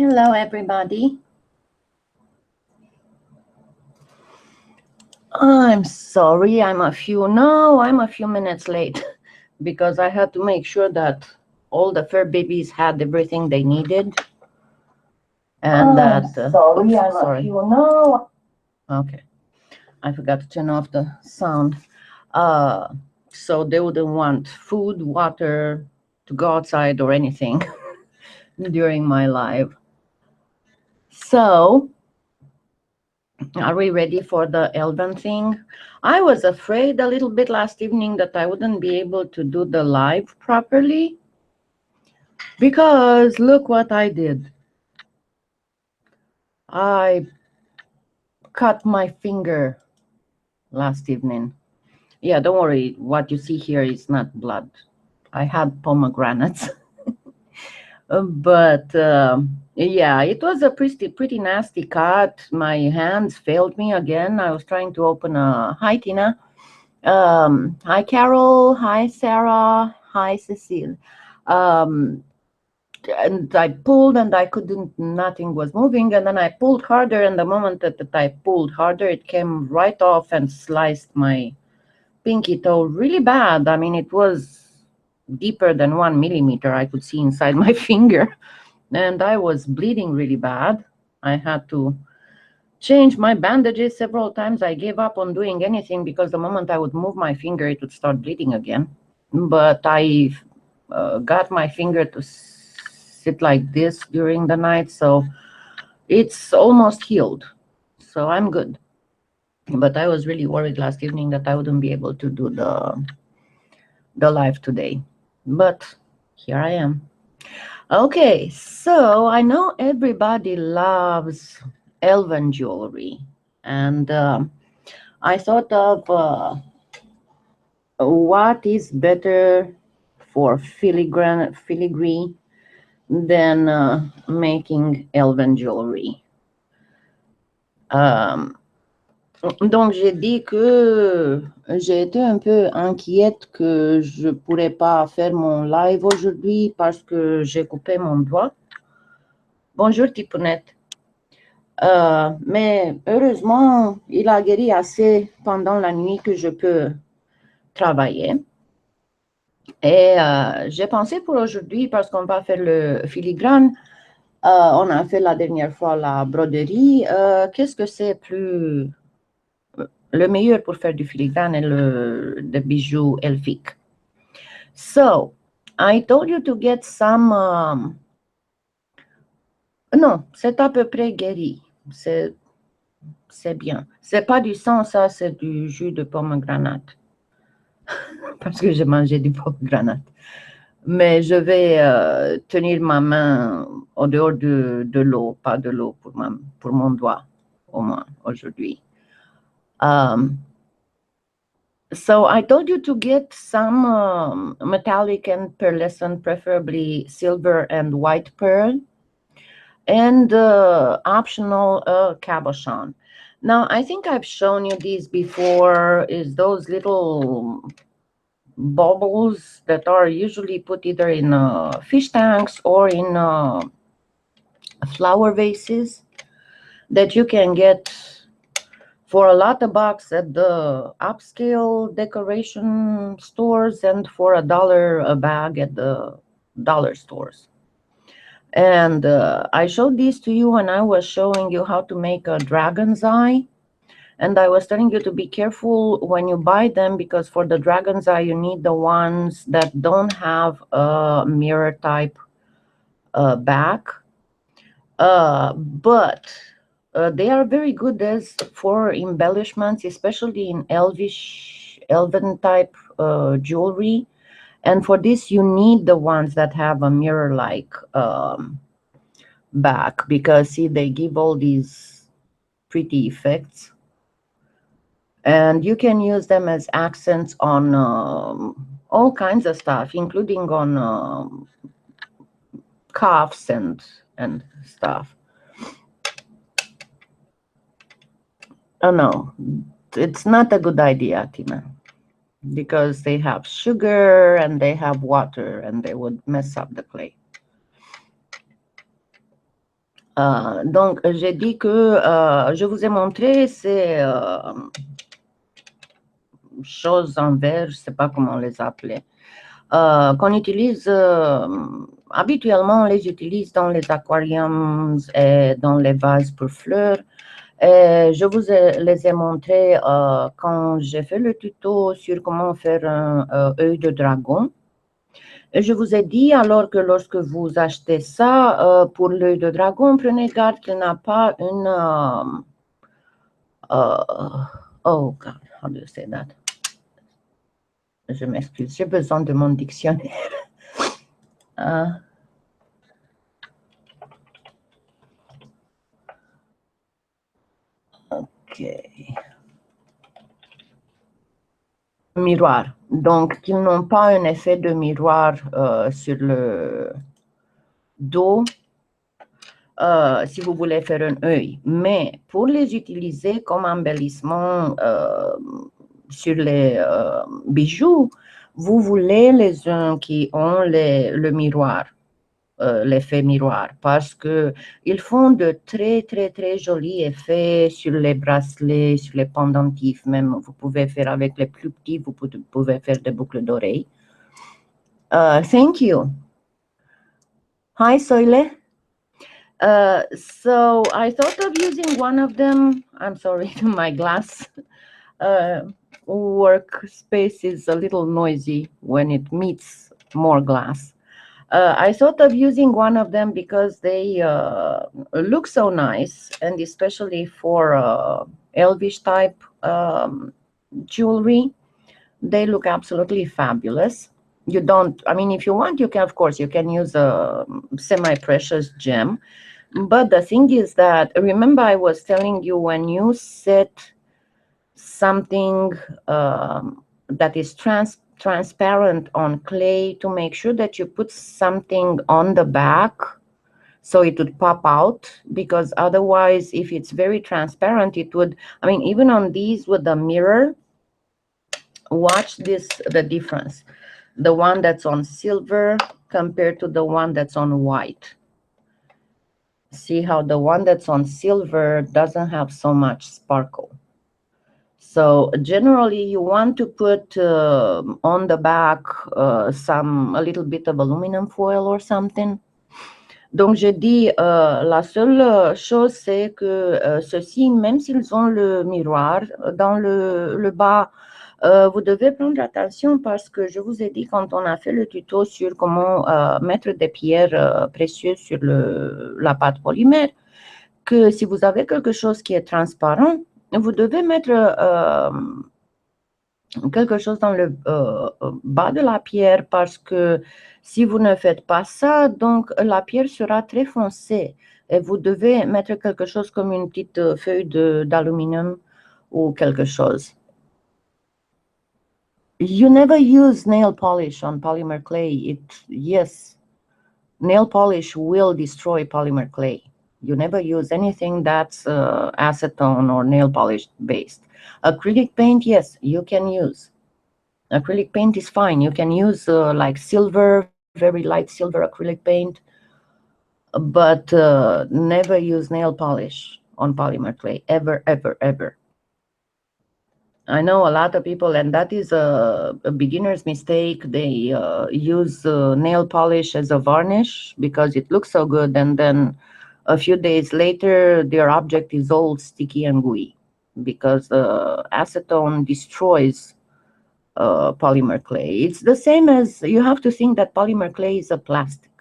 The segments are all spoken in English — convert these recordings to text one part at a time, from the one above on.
Hello, everybody. I'm sorry, I'm a few minutes late because I had to make sure that all the fur babies had everything they needed. And Sorry, I'm a few now. Okay, I forgot to turn off the sound. So they wouldn't want food, water, to go outside or anything during my live. So, are we ready for the Elven thing? I was afraid a little bit last evening that I wouldn't be able to do the live properly because look what I did. I cut my finger last evening. Yeah, don't worry. What you see here is not blood. I had pomegranates. But yeah, it was a pretty nasty cut. My hands failed me again. I was trying to open a... Hi, Tina. Hi, Carol. Hi, Sarah. Hi, Cecile. And I pulled and I couldn't, nothing was moving. And then I pulled harder. And the moment that I pulled harder, it came right off and sliced my pinky toe really bad. I mean, it was deeper than 1 millimeter. I could see inside my finger. And I was bleeding really bad. I had to change my bandages several times. I gave up on doing anything because the moment I would move my finger, it would start bleeding again. But I got my finger to sit like this during the night, so it's almost healed. So I'm good. But I was really worried last evening that I wouldn't be able to do the live today. But here I am. Okay, so I know everybody loves Elven jewelry, and I thought of what is better for filigree than making Elven jewelry. Donc j'ai dit que j'ai été un peu inquiète que je pourrais pas faire mon live aujourd'hui parce que j'ai coupé mon doigt. Bonjour Tipounette. Mais heureusement, il a guéri assez pendant la nuit que je peux travailler. Et j'ai pensé pour aujourd'hui, parce qu'on va faire le filigrane, on a fait la dernière fois la broderie. Qu'est-ce que c'est plus... Le meilleur pour faire du filigrane est le bijou elfique. So, I told you to get some... Non, c'est à peu près guéri. C'est bien. C'est pas du sang, ça, c'est du jus de pomegranate. Parce que j'ai mangé du pomegranate. Mais je vais tenir ma main au dehors de l'eau, pas de l'eau pour mon doigt, au moins aujourd'hui. So I told you to get some metallic and pearlescent, preferably silver and white pearl, and optional cabochon. Now, I think I've shown you these before, is those little baubles that are usually put either in fish tanks or in flower vases that you can get for a lot of bucks at the upscale decoration stores and for $1 a bag at the dollar stores. And I showed these to you when I was showing you how to make a dragon's eye. And I was telling you to be careful when you buy them, because for the dragon's eye, you need the ones that don't have a mirror type back. But they are very good as for embellishments, especially in Elven type jewelry. And for this, you need the ones that have a mirror-like back, because see, they give all these pretty effects. And you can use them as accents on all kinds of stuff, including on cuffs and stuff. Oh no, it's not a good idea, Tina, because they have sugar and they have water and they would mess up the clay. Donc, j'ai dit que je vous ai montré ces choses en verre, je ne sais pas comment les appeler, qu'on utilise habituellement, on les utilise dans les aquariums et dans les vases pour fleurs. Et je vous les ai montrés quand j'ai fait le tuto sur comment faire un œil de dragon. Et je vous ai dit alors que lorsque vous achetez ça, pour l'œil de dragon, prenez garde qu'il n'a pas une... oh God, how do you say that? Je m'excuse, j'ai besoin de mon dictionnaire. Ok. Miroir. Donc, qu'ils n'ont pas un effet de miroir sur le dos si vous voulez faire un œil. Mais pour les utiliser comme embellissement sur les bijoux, vous voulez les uns qui ont le miroir, l'effet miroir, parce qu'ils font de très, très, très jolis effets sur les bracelets, sur les pendentifs. Même, vous pouvez faire avec les plus petits, vous pouvez faire des boucles d'oreilles. Thank you. Hi, Soile. So I thought of using one of them. I'm sorry, my glass workspace is a little noisy when it meets more glass. I thought of using one of them because they look so nice, and especially for Elvish type jewelry, they look absolutely fabulous. You don't, I mean, if you want, you can, of course, you can use a semi-precious gem. But the thing is that, remember I was telling you, when you set something that is transparent on clay, to make sure that you put something on the back so it would pop out, because otherwise, if it's very transparent, it would, I mean, even on these with the mirror, watch this, the difference. The one that's on silver compared to the one that's on white. See how the one that's on silver doesn't have so much sparkle. So generally you want to put on the back a little bit of aluminum foil or something. Donc j'ai dit, la seule chose c'est que ceux-ci, même s'ils ont le miroir dans le bas, vous devez prendre attention, parce que je vous ai dit quand on a fait le tuto sur comment mettre des pierres précieuses sur la pâte polymère, que si vous avez quelque chose qui est transparent, vous devez mettre quelque chose dans le bas de la pierre, parce que si vous ne faites pas ça, donc la pierre sera très foncée et vous devez mettre quelque chose comme une petite feuille d'aluminium ou quelque chose. You never use nail polish on polymer clay. Yes, nail polish will destroy polymer clay. You never use anything that's acetone or nail polish based. Acrylic paint, yes, you can use. Acrylic paint is fine. You can use like silver, very light silver acrylic paint, but never use nail polish on polymer clay, ever, ever, ever. I know a lot of people, and that is a beginner's mistake. They use nail polish as a varnish because it looks so good, and then a few days later, their object is all sticky and gooey because acetone destroys polymer clay. It's the same as, you have to think that polymer clay is a plastic.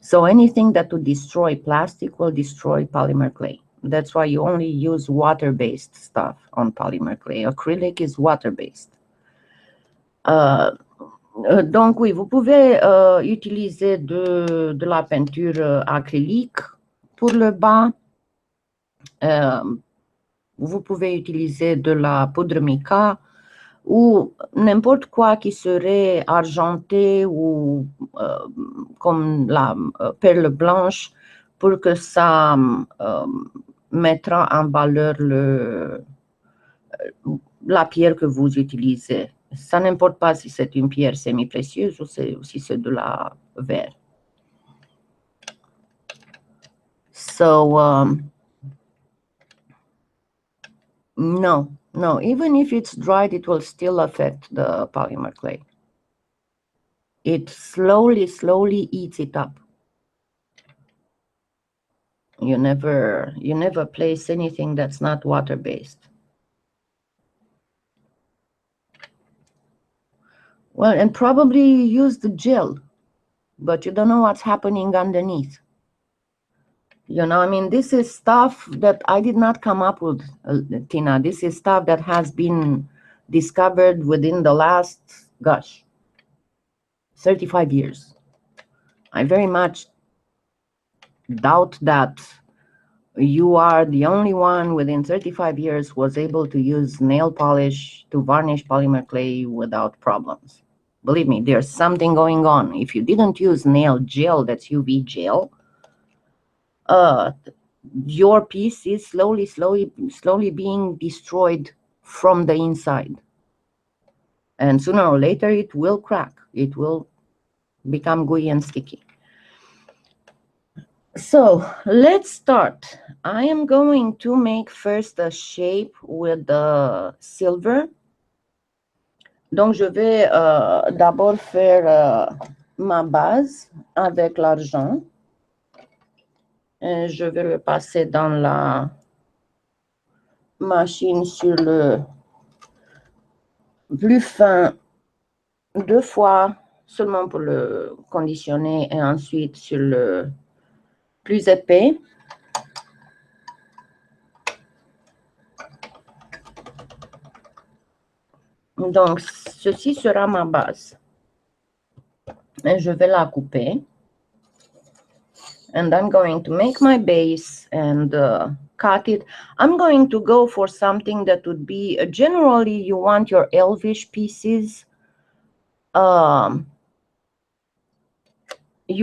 So anything that would destroy plastic will destroy polymer clay. That's why you only use water-based stuff on polymer clay. Acrylic is water-based. Donc oui, vous pouvez utiliser de la peinture acrylique pour le bas. Vous pouvez utiliser de la poudre mica ou n'importe quoi qui serait argenté ou comme la perle blanche, pour que ça mettra en valeur la pierre que vous utilisez. Ça n'importe pas si c'est une pierre semi-précieuse ou si c'est de la verre. So no, even if it's dried, it will still affect the polymer clay. It slowly eats it up. You never place anything that's not water-based. Well, and probably use the gel, but you don't know what's happening underneath. You know, I mean, this is stuff that I did not come up with, Tina. This is stuff that has been discovered within the last, gosh, 35 years. I very much doubt that you are the only one within 35 years was able to use nail polish to varnish polymer clay without problems. Believe me, there's something going on. If you didn't use nail gel, that's UV gel, your piece is slowly being destroyed from the inside. And sooner or later, it will crack. It will become gooey and sticky. So let's start. I am going to make first a shape with the silver. Donc, je vais d'abord faire ma base avec l'argent. Je vais le passer dans la machine sur le plus fin 2 fois, seulement pour le conditionner, et ensuite sur le plus épais. Donc, ceci sera ma base. Et je vais la couper. And I'm going to make my base and cut it. I'm going to go for something that would be, generally you want your elvish pieces. You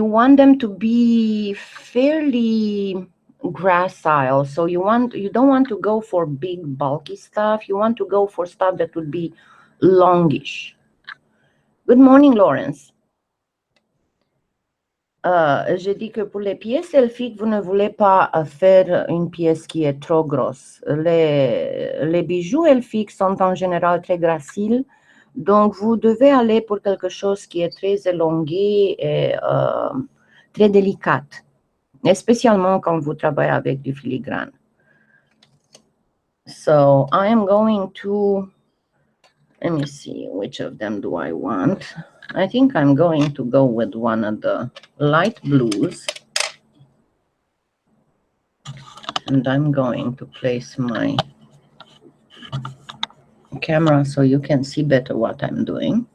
want them to be fairly gracile. So you don't want to go for big bulky stuff. You want to go for stuff that would be longish. Good morning, Lawrence. Je dis que pour les pièces elfiques, vous ne voulez pas faire une pièce qui est trop grosse. Les bijoux elfiques sont en général très graciles, donc vous devez aller pour quelque chose qui est très élongué et très délicate, spécialement quand vous travaillez avec du filigrane. So I am going to, let me see, which of them do I want? I think I'm going to go with one of the light blues. And I'm going to place my camera so you can see better what I'm doing.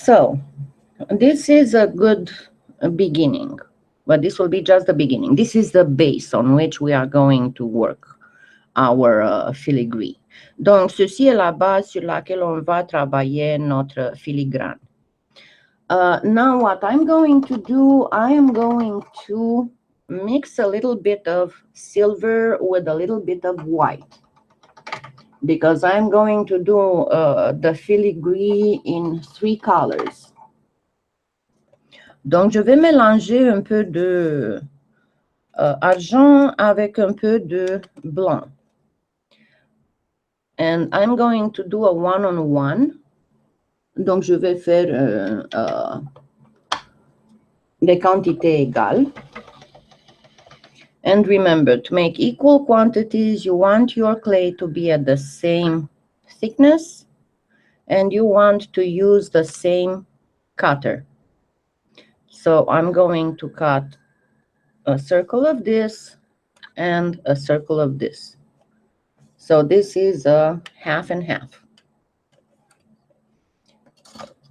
So this is a good beginning, but this will be just the beginning. This is the base on which we are going to work our filigree. Donc, ceci est la base sur laquelle on va travailler notre filigrane. Now, what I'm going to do, I am going to mix a little bit of silver with a little bit of white, because I'm going to do the filigree in 3 colors. Donc, je vais mélanger un peu de argent avec un peu de blanc. And I'm going to do a one-on-one. Donc, je vais faire des quantités égales. And remember, to make equal quantities, you want your clay to be at the same thickness, and you want to use the same cutter. So I'm going to cut a circle of this and a circle of this. So this is a half and half.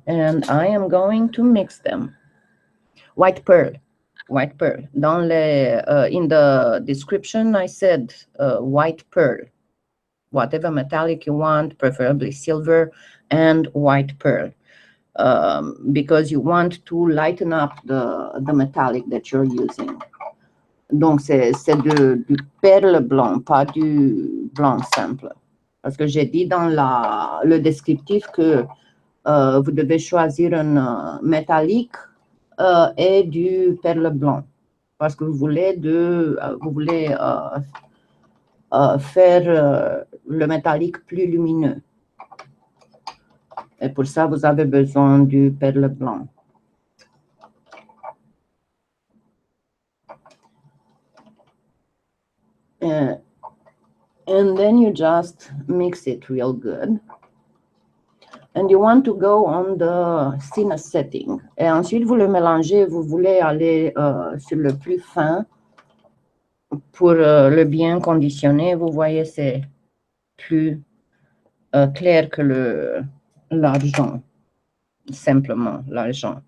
And I am going to mix them. White pearl. White pearl. In the description, I said white pearl. Whatever metallic you want, preferably silver and white pearl. Because you want to lighten up the metallic that you're using. Donc, c'est du perle blanc, pas du blanc simple. Parce que j'ai dit dans le descriptif que vous devez choisir un métallique et du perle blanc. Parce que vous voulez faire le métallique plus lumineux. Et pour ça, vous avez besoin du perle blanc. And then you just mix it real good. And you want to go on the thinnest setting. Et ensuite, vous le mélangez, vous voulez aller sur le plus fin pour le bien conditionner. Vous voyez, c'est plus clair que l'argent, simplement l'argent.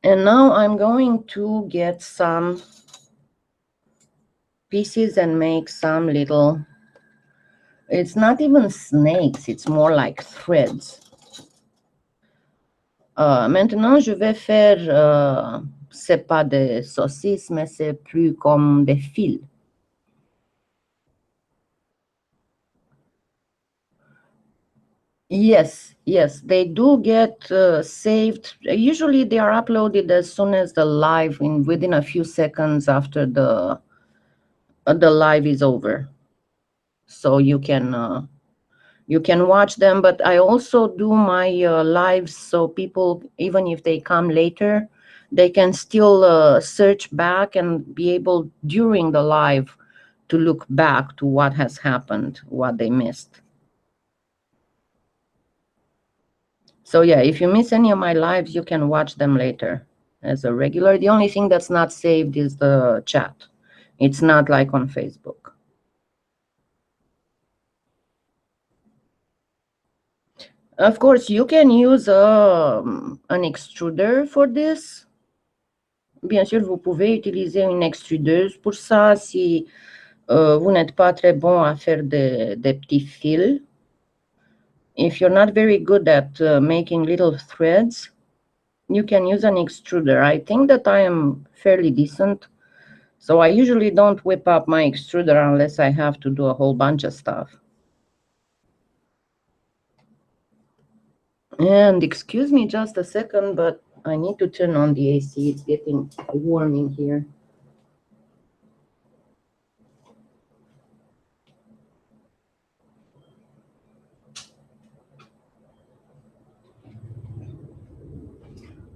And now I'm going to get some pieces and make some little, it's not even snakes, it's more like threads. Maintenant, je vais faire, c'est pas des saucisses, mais c'est plus comme des fils. Yes, they do get saved. Usually they are uploaded as soon as the live, within a few seconds after the live is over. So you can watch them, but I also do my lives so people, even if they come later, they can still search back and be able during the live to look back to what has happened, what they missed. So yeah, if you miss any of my lives, you can watch them later as a regular. The only thing that's not saved is the chat. It's not like on Facebook. Of course, you can use an extruder for this. Bien sûr, vous pouvez utiliser une extrudeuse pour ça si vous n'êtes pas très bon à faire des petits fils. If you're not very good at making little threads, you can use an extruder. I think that I am fairly decent, so I usually don't whip up my extruder unless I have to do a whole bunch of stuff. And excuse me just a second, but I need to turn on the AC. It's getting warm in here.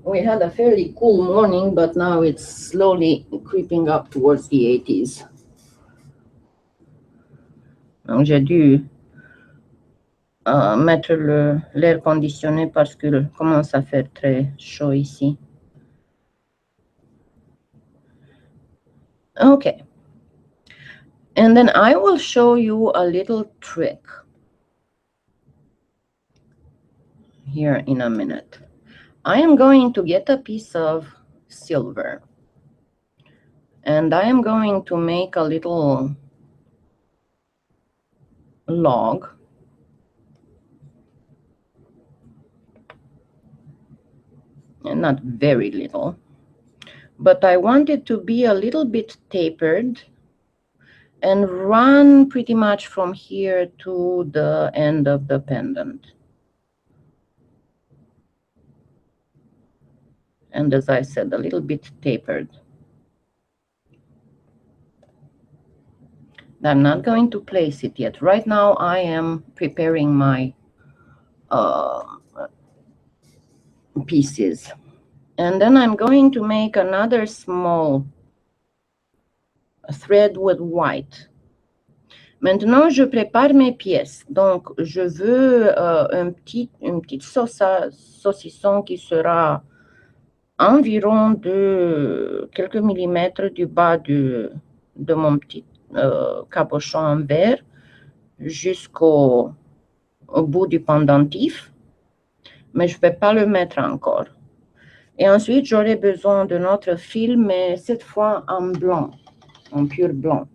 We had a fairly cool morning, but now it's slowly creeping up towards the 80s. Donc j'ai dû mettre l'air conditionné parce que commence à faire très chaud ici. Okay. And then I will show you a little trick here in a minute. I am going to get a piece of silver and I am going to make a little log. And not very little, but I want it to be a little bit tapered and run pretty much from here to the end of the pendant. And as I said, a little bit tapered. I'm not going to place it yet. Right now I am preparing my pieces. And then I'm going to make another small thread with white. Maintenant, je prépare mes pièces. Donc, je veux une petite saucisson qui sera environ de quelques millimètres du bas de mon petit cabochon en verre jusqu'au bout du pendentif. Mais je ne vais pas le mettre encore. Et ensuite, j'aurai besoin de notre fil, mais cette fois en blanc, en pur blanc.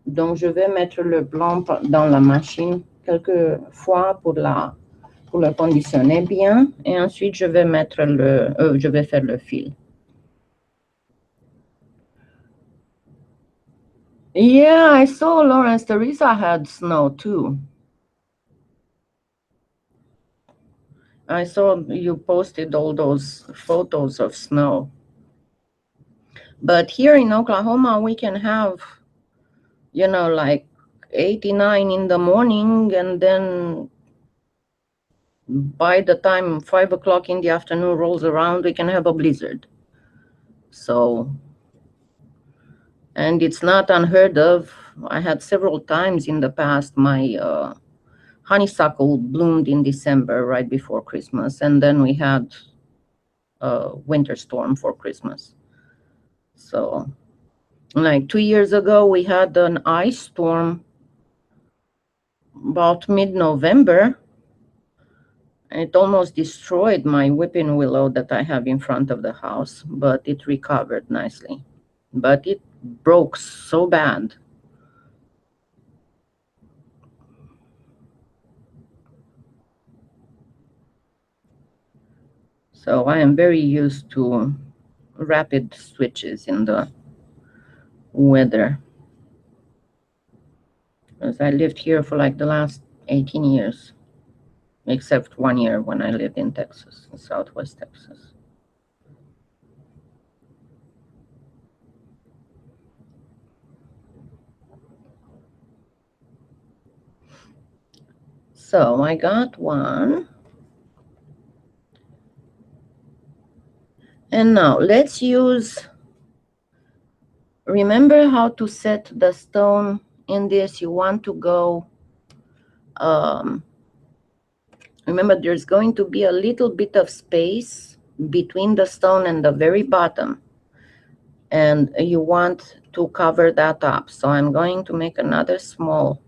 Donc, je vais mettre le blanc dans la machine quelques fois pour le conditionner bien. Et ensuite, je vais faire le fil. Yeah, I saw Lawrence Teresa had snow too. I saw you posted all those photos of snow. But here in Oklahoma, we can have, you know, like 89 in the morning, and then by the time 5 o'clock in the afternoon rolls around, we can have a blizzard. So, and it's not unheard of. I had several times in the past, my honeysuckle bloomed in December right before Christmas, and then we had a winter storm for Christmas. So, like 2 years ago, we had an ice storm about mid-November. It almost destroyed my weeping willow that I have in front of the house, but it recovered nicely. But it broke so bad. So I am very used to rapid switches in the weather, because I lived here for like the last 18 years, except 1 year when I lived in Texas, in Southwest Texas. So I got one. And now let's use, remember how to set the stone in this. You want to go, remember there's going to be a little bit of space between the stone and the very bottom. And you want to cover that up. So I'm going to make another small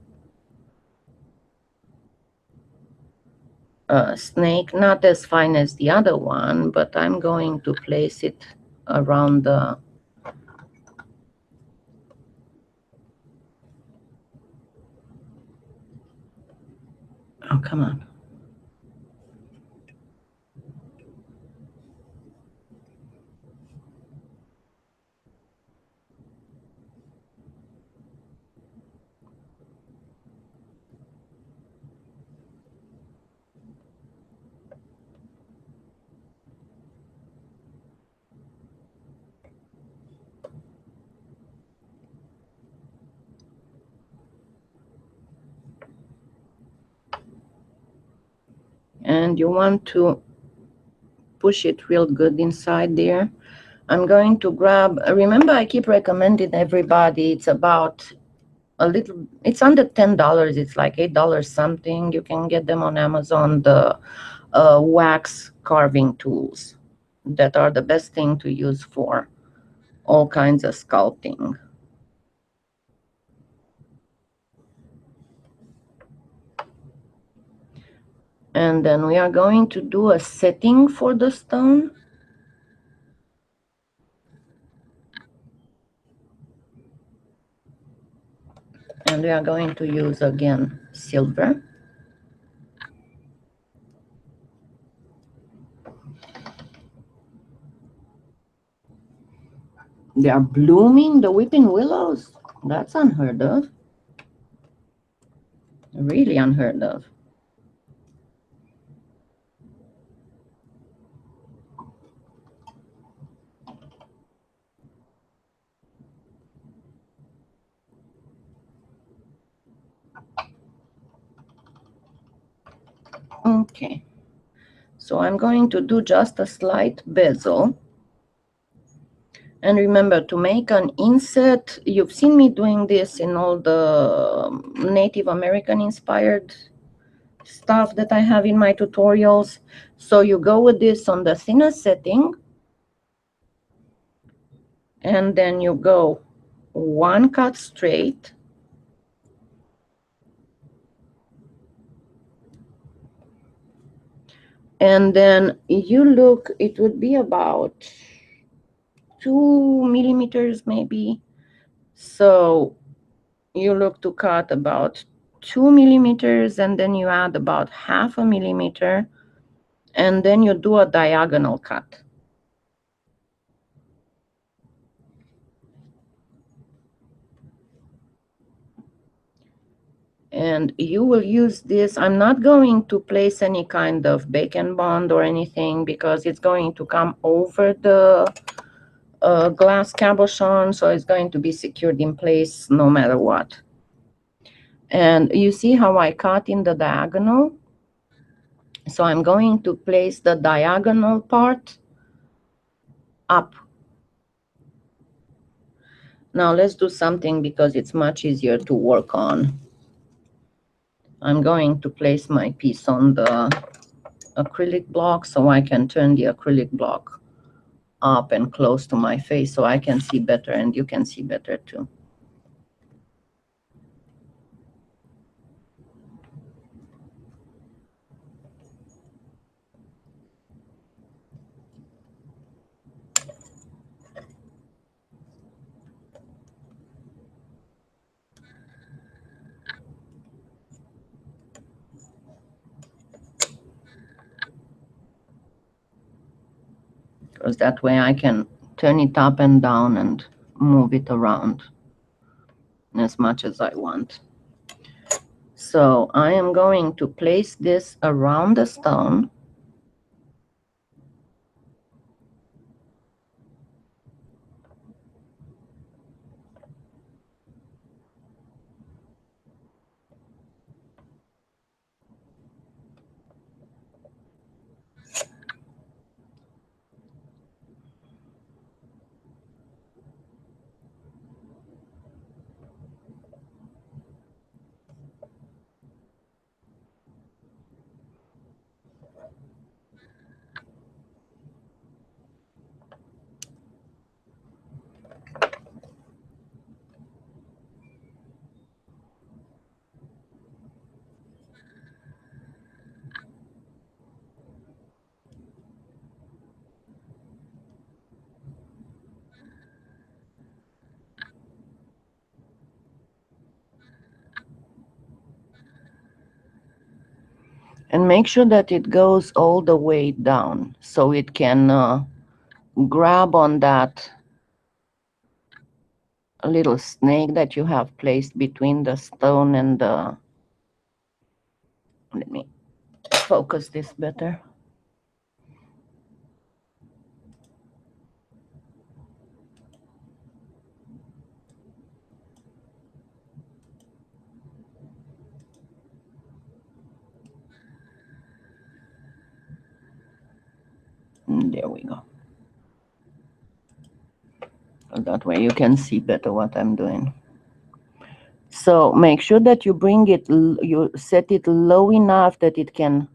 snake, not as fine as the other one, but I'm going to place it around the, oh, come on. And you want to push it real good inside there. I'm going to grab, remember I keep recommending everybody, it's about a little, it's under $10. It's like $8 something. You can get them on Amazon, the wax carving tools that are the best thing to use for all kinds of sculpting. And then we are going to do a setting for the stone. And we are going to use again silver. They are blooming, the weeping willows. That's unheard of. Really unheard of. Okay. So I'm going to do just a slight bezel. And remember to make an inset. You've seen me doing this in all the Native American inspired stuff that I have in my tutorials. So you go with this on the thinnest setting. And then you go one cut straight. And then you look, it would be about 2 millimeters maybe. So you look to cut about 2 millimeters, and then you add about 1/2 millimeter, and then you do a diagonal cut. And you will use this. I'm not going to place any kind of bacon bond or anything because it's going to come over the glass cabochon, so it's going to be secured in place no matter what. And you see how I cut in the diagonal? So I'm going to place the diagonal part up. Now let's do something because it's much easier to work on. I'm going to place my piece on the acrylic block so I can turn the acrylic block up and close to my face so I can see better and you can see better too. Because that way I can turn it up and down and move it around as much as I want. So I am going to place this around the stone. And make sure that it goes all the way down so it can grab on that little snake that you have placed between the stone and the... Let me focus this better. There we go. That way you can see better what I'm doing. So make sure that you bring it, you set it low enough that it can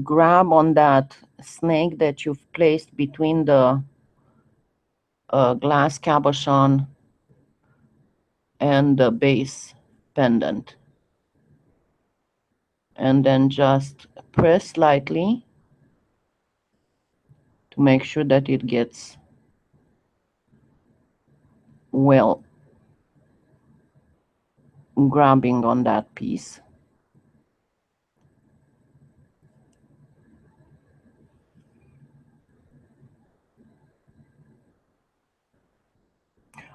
grab on that snake that you've placed between the glass cabochon and the base pendant. And then just press slightly to make sure that it gets well grabbing on that piece.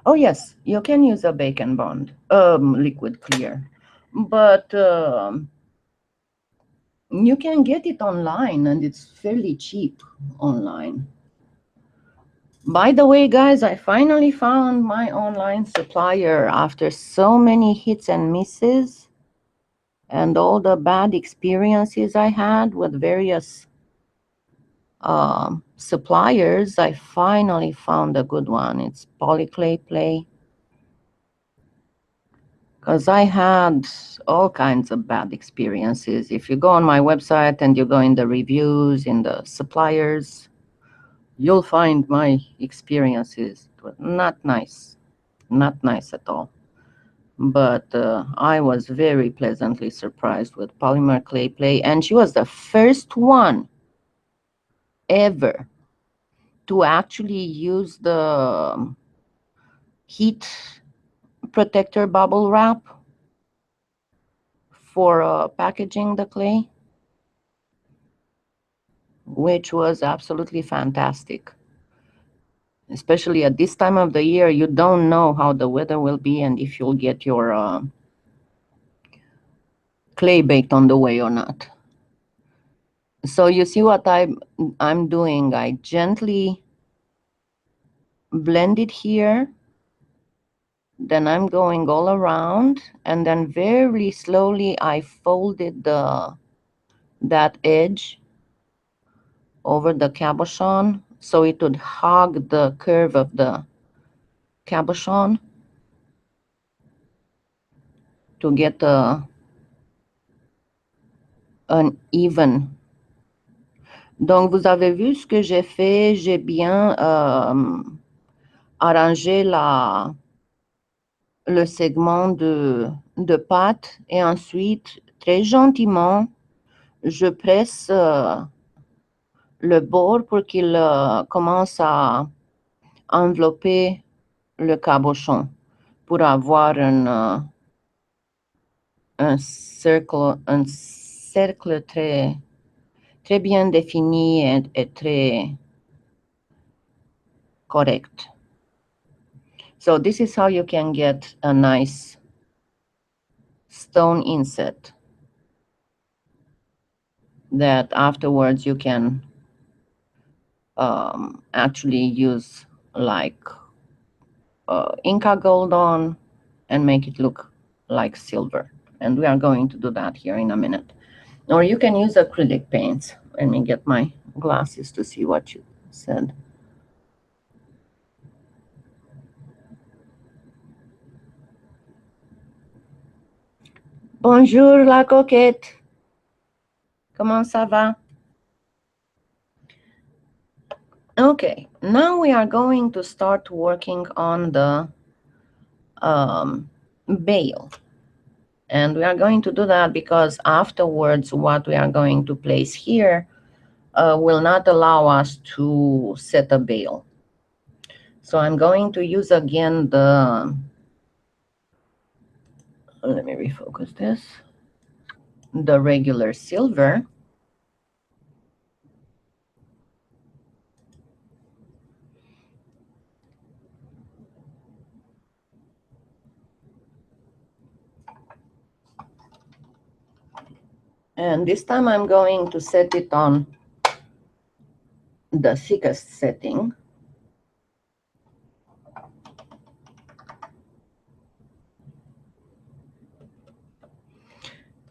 Oh yes, you can use a bacon bond, liquid clear, but you can get it online and it's fairly cheap online. By the way, guys, I finally found my online supplier after so many hits and misses and all the bad experiences I had with various suppliers. I finally found a good one. It's PolyClay. Because I had all kinds of bad experiences. If you go on my website and you go in the reviews, in the suppliers, you'll find my experiences. Not nice. Not nice at all. But I was very pleasantly surprised with Polymer Clay Play. And she was the first one ever to actually use the heat protector bubble wrap for packaging the clay, which was absolutely fantastic. Especially at this time of the year, you don't know how the weather will be and if you'll get your clay baked on the way or not. So you see what I'm doing. I gently blend it here, then I'm going all around, and then very slowly I folded that edge over the cabochon so it would hug the curve of the cabochon to get an even. Donc vous avez vu ce que j'ai fait, j'ai bien arrangé le segment de pâte et ensuite très gentiment je presse le bord pour qu'il commence à envelopper le cabochon pour avoir un cercle très, très bien défini et très correct. So this is how you can get a nice stone inset that afterwards you can actually use like Inca gold on and make it look like silver. And we are going to do that here in a minute. Or you can use acrylic paints. Let me get my glasses to see what you said. Bonjour la coquette. Comment ça va? Okay, now we are going to start working on the bail. And we are going to do that because afterwards what we are going to place here will not allow us to set a bail. So I'm going to use again let me refocus this, the regular silver. And this time I'm going to set it on the thickest setting.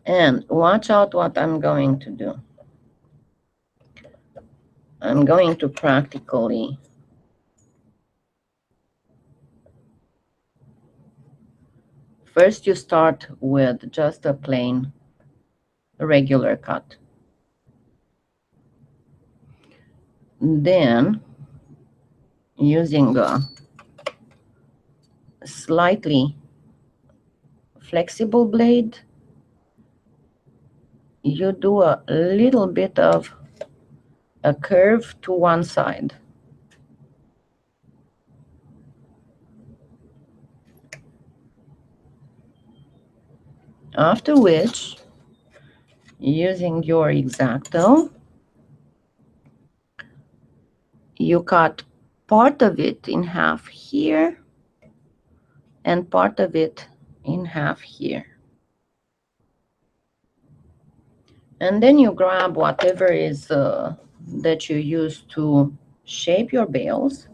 And watch out what I'm going to do. I'm going to practically first you start with just a plain regular cut. Then using a slightly flexible blade, you do a little bit of a curve to one side. After which, using your X-Acto, you cut part of it in half here and part of it in half here. And then you grab whatever is that you use to shape your bales.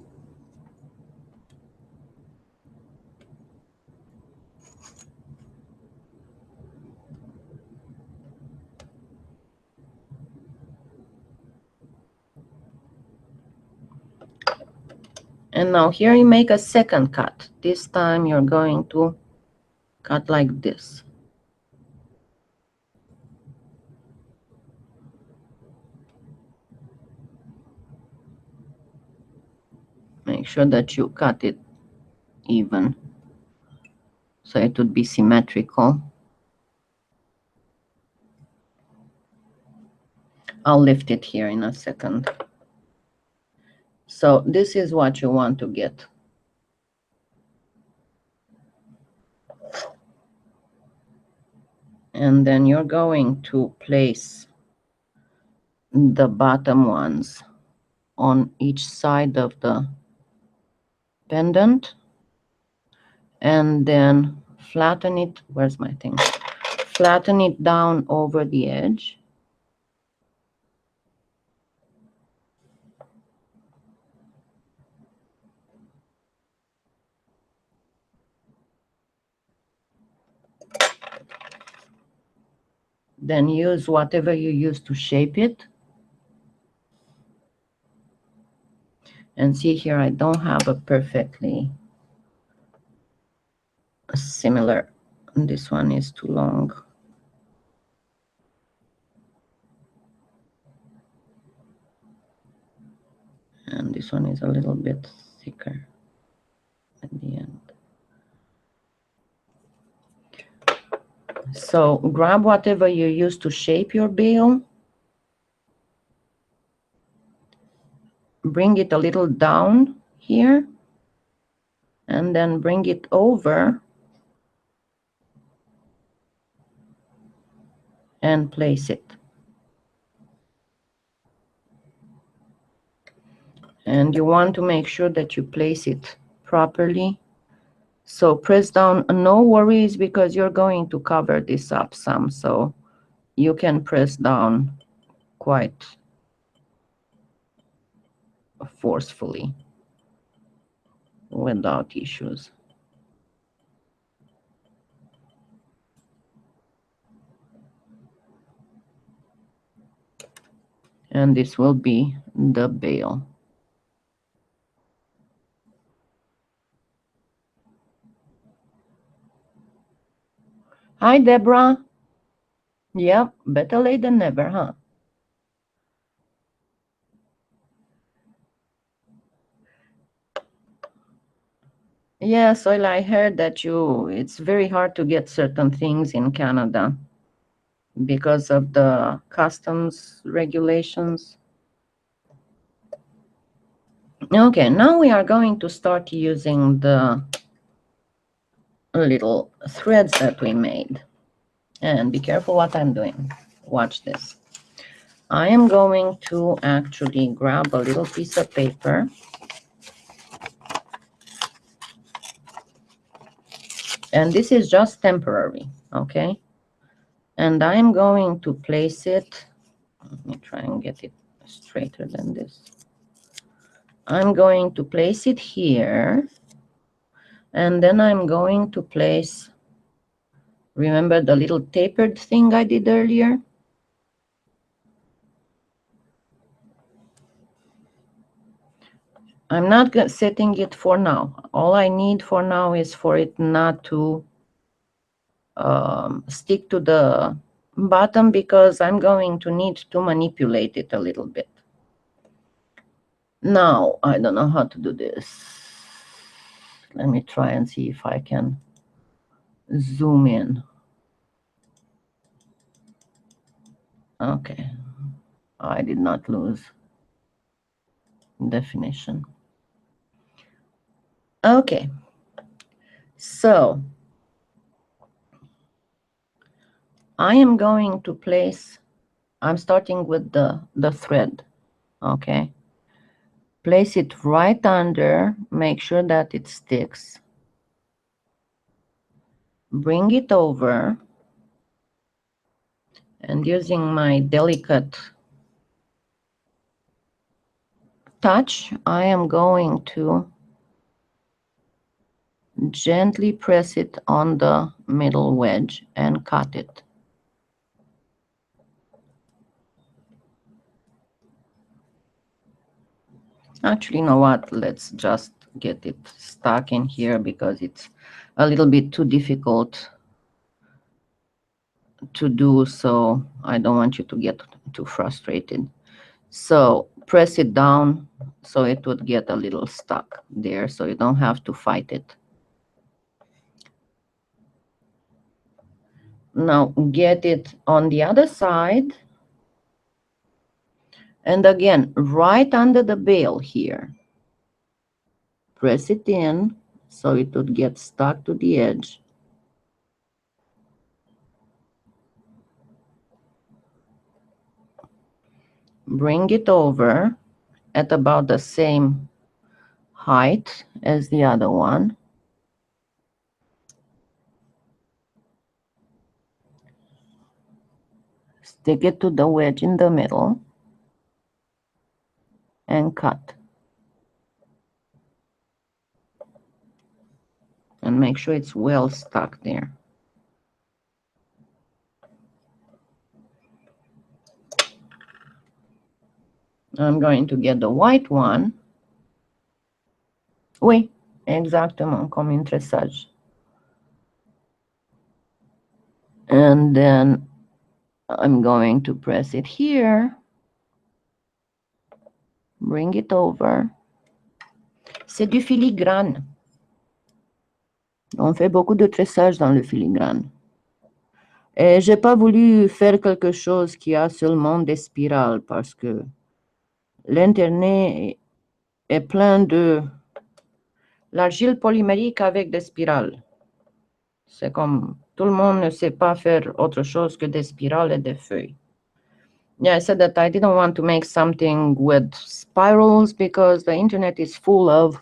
And now here you make a second cut. This time you're going to cut like this. Make sure that you cut it even so it would be symmetrical. I'll lift it here in a second. So this is what you want to get. And then you're going to place the bottom ones on each side of the pendant, and then flatten it. Where's my thing? Flatten it down over the edge. Then use whatever you use to shape it. And see here, I don't have a perfectly similar. This one is too long. And this one is a little bit thicker at the end. So grab whatever you use to shape your bail. Bring it a little down here. And then bring it over. And place it. And you want to make sure that you place it properly. So press down, no worries, because you're going to cover this up some. So you can press down quite forcefully without issues. And this will be the bail. Hi, Deborah. Yeah, better late than never, huh? Yeah, Soila, I heard that it's very hard to get certain things in Canada because of the customs regulations. Okay, now we are going to start using the little threads that we made. And be careful what I'm doing. Watch this. I am going to actually grab a little piece of paper. And this is just temporary, okay? And I'm going to place it. Let me try and get it straighter than this. I'm going to place it here. And then I'm going to place, remember the little tapered thing I did earlier? I'm not setting it for now. All I need for now is for it not to stick to the bottom, because I'm going to need to manipulate it a little bit. Now, I don't know how to do this. Let me try and see if I can zoom in. Okay, I did not lose definition. Okay, so I am going to place, I'm starting with the thread, okay? Place it right under, make sure that it sticks. Bring it over, and using my delicate touch, I am going to gently press it on the middle wedge and cut it. Actually, you know what? Let's just get it stuck in here because it's a little bit too difficult to do, so I don't want you to get too frustrated. So press it down so it would get a little stuck there, so you don't have to fight it. Now get it on the other side. And again, right under the bail here. press it in so it would get stuck to the edge. Bring it over at about the same height as the other one. Stick it to the wedge in the middle and cut. And make sure it's well stuck there. I'm going to get the white one. Oui, exactement, comme un tressage. And then I'm going to press it here. Bring it over. C'est du filigrane. On fait beaucoup de tressage dans le filigrane. Et j'ai pas voulu faire quelque chose qui a seulement des spirales parce que l'internet est plein de l'argile polymérique avec des spirales. C'est comme tout le monde ne sait pas faire autre chose que des spirales et des feuilles. Yeah, I said that I didn't want to make something with spirals because the internet is full of,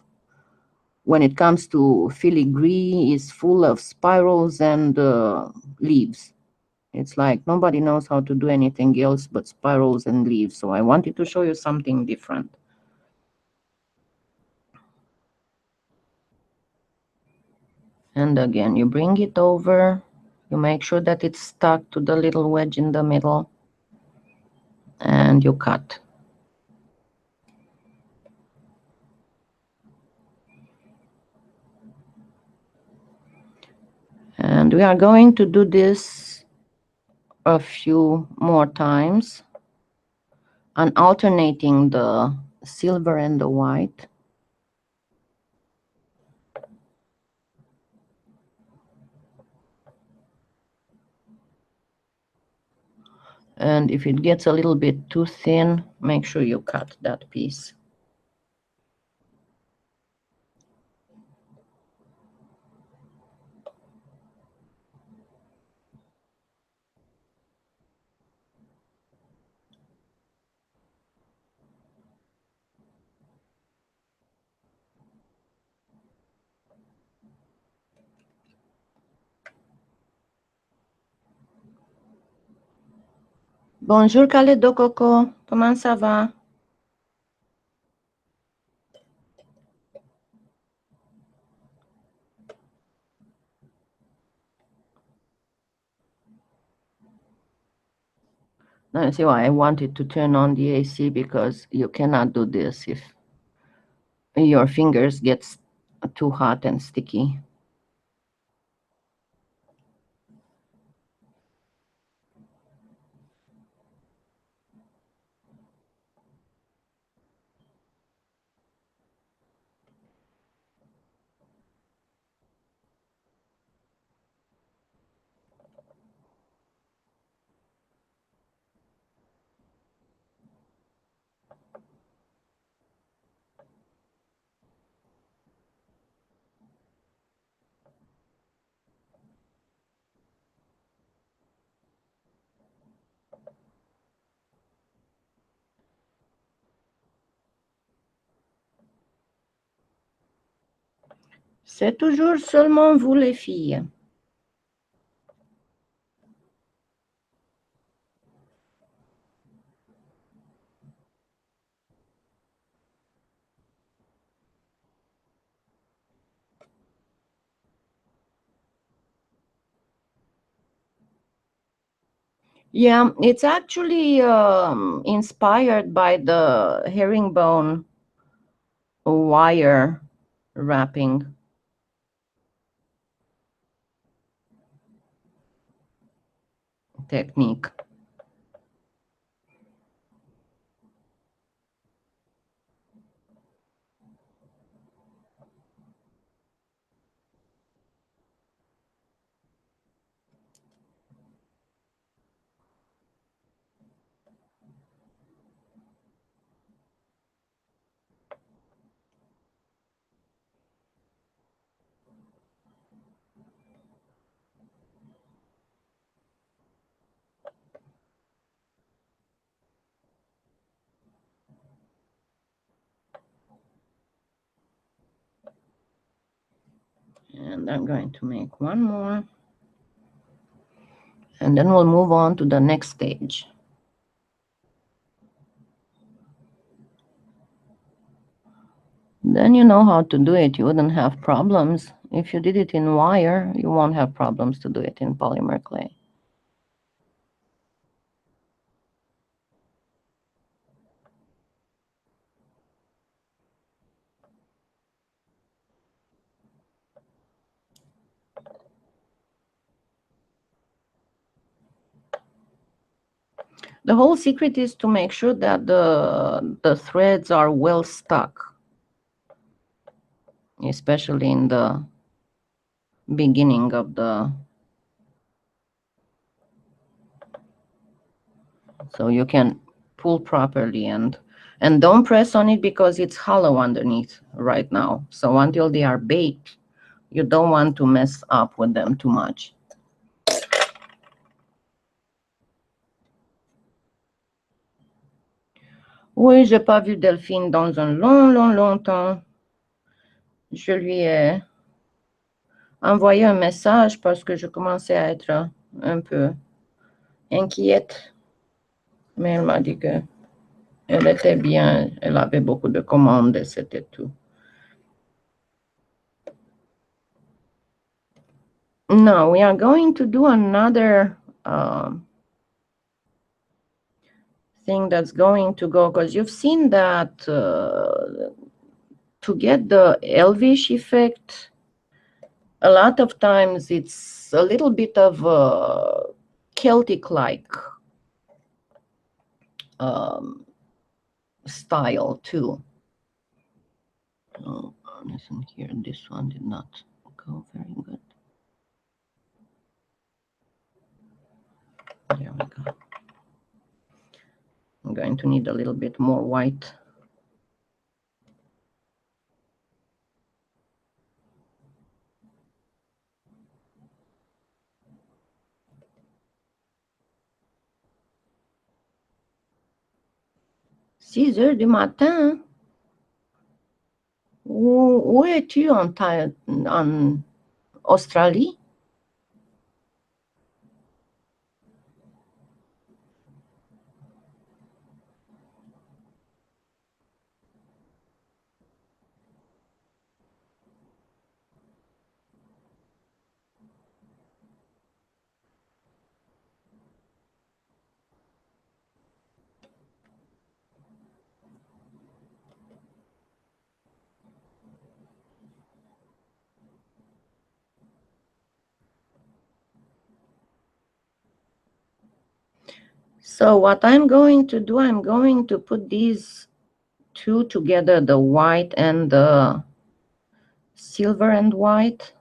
when it comes to filigree, is full of spirals and leaves. It's like nobody knows how to do anything else but spirals and leaves. So I wanted to show you something different. And again, you bring it over. You make sure that it's stuck to the little wedge in the middle. And you cut. And we are going to do this a few more times and alternating the silver and the white. And if it gets a little bit too thin, make sure you cut that piece. Bonjour Kaledo Coco, comment ça va? Now you see why I wanted to turn on the AC, because you cannot do this if your fingers get too hot and sticky. C'est toujours seulement vous les filles. Yeah, it's actually inspired by the herringbone wire wrapping technique. And I'm going to make one more. And then we'll move on to the next stage. Then you know how to do it. You wouldn't have problems. If you did it in wire, you won't have problems to do it in polymer clay. The whole secret is to make sure that the threads are well stuck, especially in the beginning of the, so you can pull properly, and don't press on it because it's hollow underneath right now. So until they are baked, you don't want to mess up with them too much. Oui, j'ai pas vu Delphine dans un longtemps. Je lui ai envoyé un message parce que je commençais à être un peu inquiète. Mais elle m'a dit que elle était bien, elle avait beaucoup de commandes et c'était tout. Now we are going to do another thing that's going to go, because you've seen that to get the elvish effect, a lot of times it's a little bit of Celtic-like style too. Oh, listen here, this one did not go very good. There we go. I'm going to need a little bit more white. Six heures du matin? Où es-tu en Australie? So what I'm going to do, I'm going to put these two together, the white and the silver and white.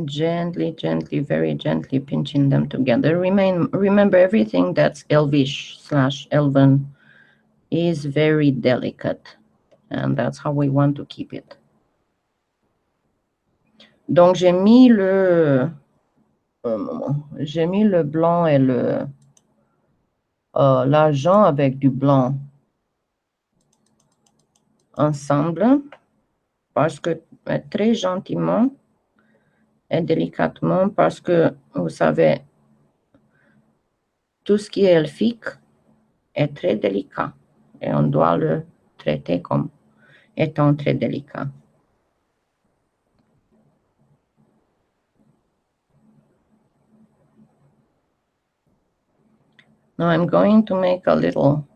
Gently, gently, very gently pinching them together. Remember, everything that's elvish / elven is very delicate, and that's how we want to keep it. Donc j'ai mis le blanc et le l'argent avec du blanc ensemble, parce que très gentiment et délicatement, parce que vous savez, tout ce qui est elfique est très délicat et on doit le traiter comme étant très délicat. Now I'm going to make a little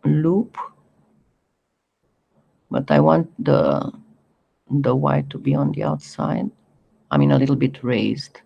loop, but I want the white to be on the outside. I mean, a little bit raised.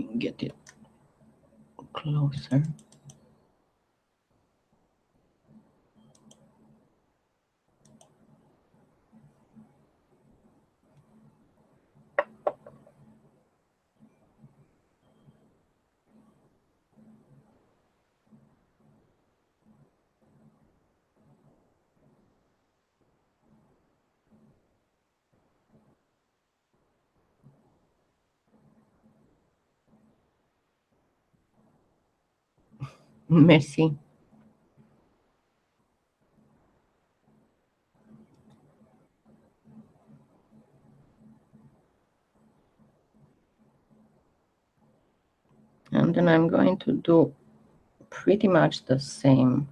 me get it closer. Merci. And then I'm going to do pretty much the same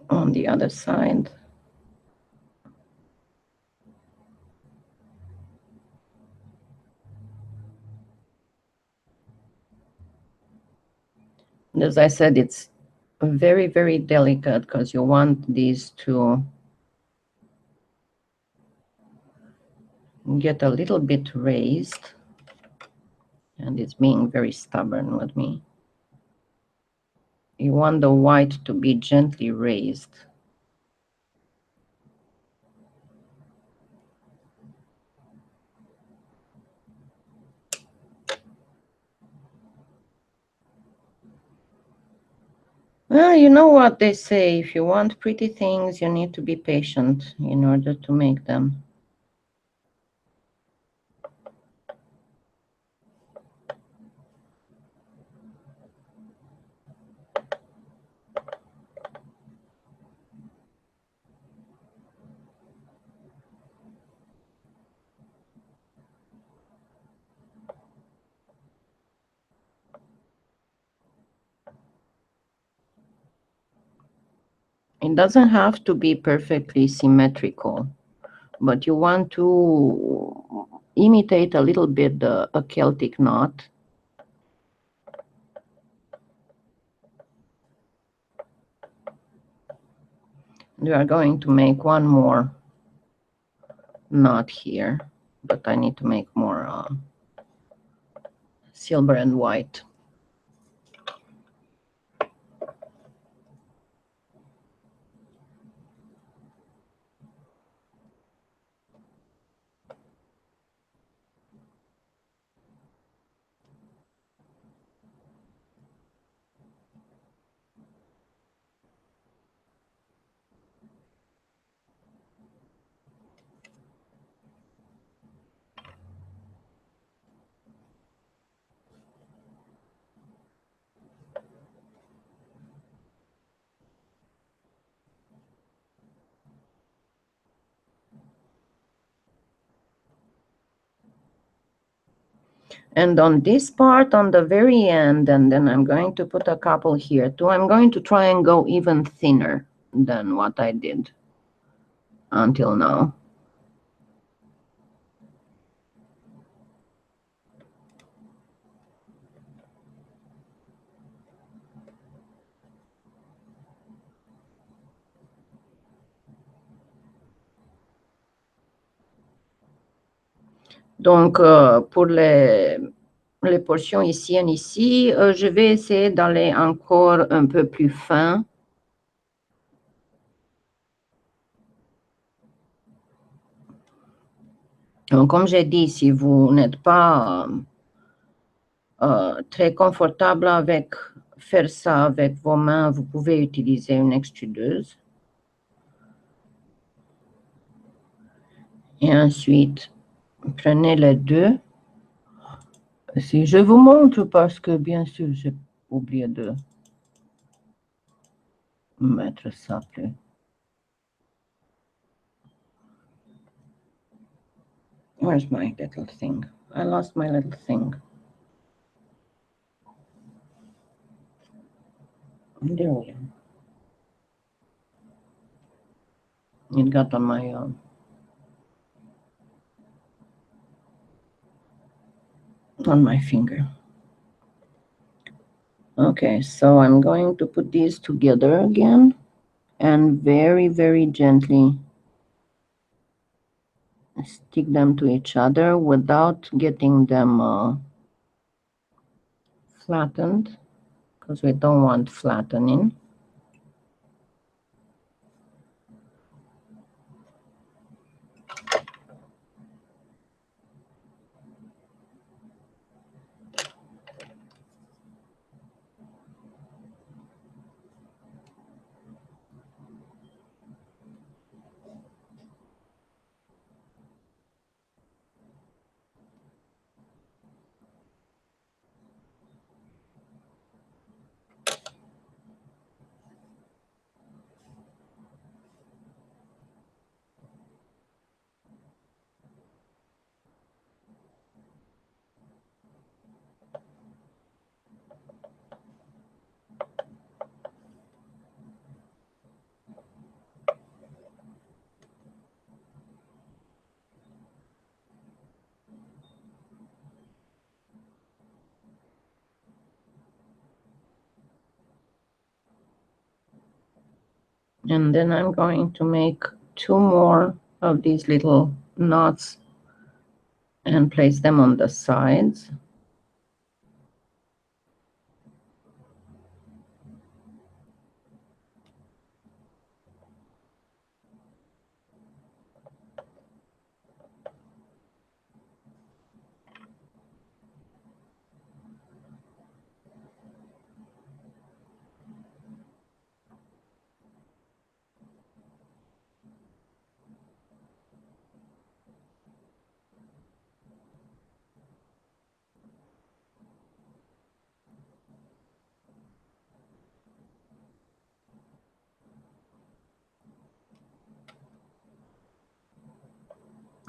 on the other side. As I said, it's very, very delicate because you want these to get a little bit raised, and it's being very stubborn with me. You want the white to be gently raised. Well, you know what they say, if you want pretty things, you need to be patient in order to make them. It doesn't have to be perfectly symmetrical, but you want to imitate a little bit a Celtic knot. We are going to make one more knot here, but I need to make more silver and white. And on this part, on the very end, and then I'm going to put a couple here too, I'm going to try and go even thinner than what I did until now. Donc, pour les portions ici et ici, je vais essayer d'aller encore un peu plus fin. Donc, comme j'ai dit, si vous n'êtes pas très confortable avec faire ça avec vos mains, vous pouvez utiliser une extrudeuse. Et ensuite, prenez les deux. Si je vous montre, parce que bien sûr, j'ai oublié de mettre ça plus. Where's my little thing? I lost my little thing. There we are. It got on my finger. Okay, so I'm going to put these together again and very, very gently stick them to each other without getting them flattened, because we don't want flattening. And then I'm going to make 2 more of these little knots and place them on the sides.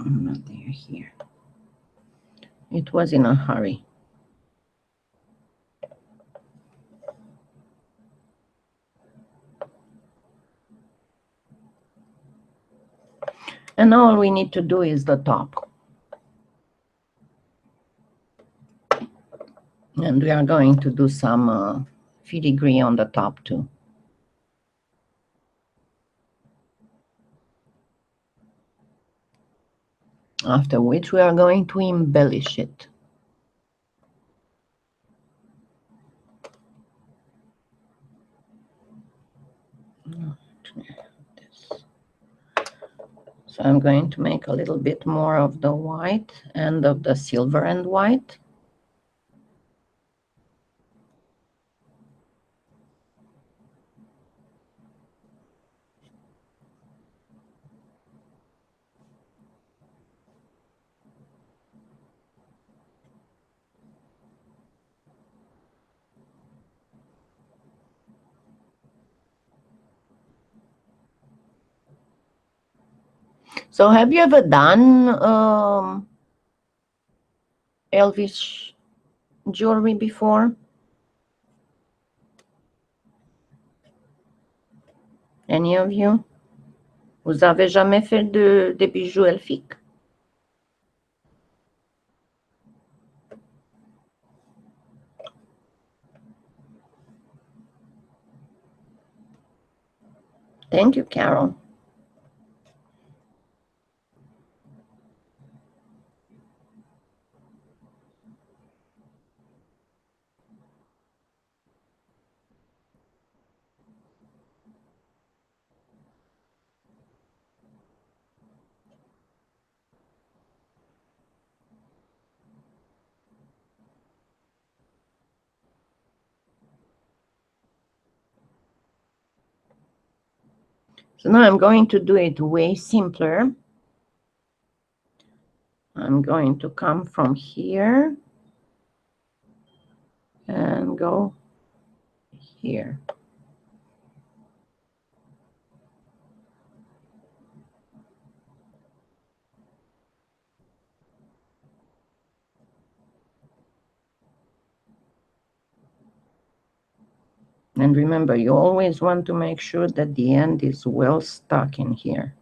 They're here. It was in a hurry. And now all we need to do is the top. And we are going to do some filigree on the top too. After which we are going to embellish it. So I'm going to make a little bit more of the white and of the silver and white. So have you ever done elvish jewelry before? Any of you? Vous avez jamais fait des bijoux elfiques? Thank you, Carol. So now I'm going to do it way simpler. I'm going to come from here and go here. And remember, you always want to make sure that the end is well stuck in here.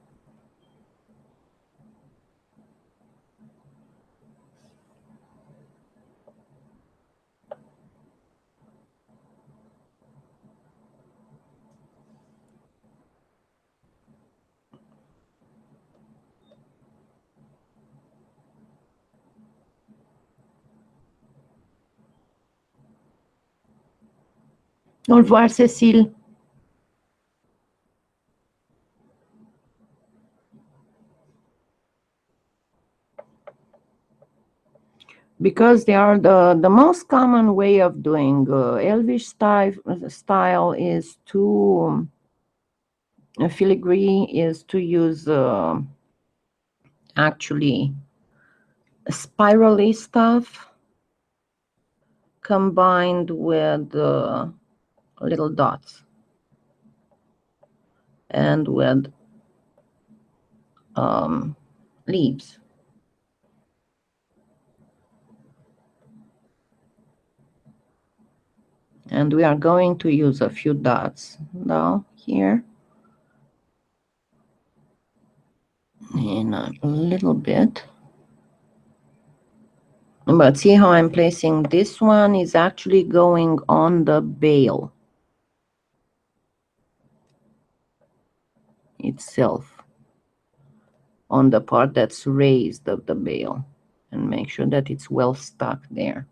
Au revoir, Cécile. Because they are the most common way of doing Elvish style is to filigree is to use actually spirally stuff combined with little dots and with leaves. And we are going to use a few dots now here. And a little bit. But see how I'm placing this one is actually going on the bale itself, on the part that's raised of the bale, and make sure that it's well stuck there.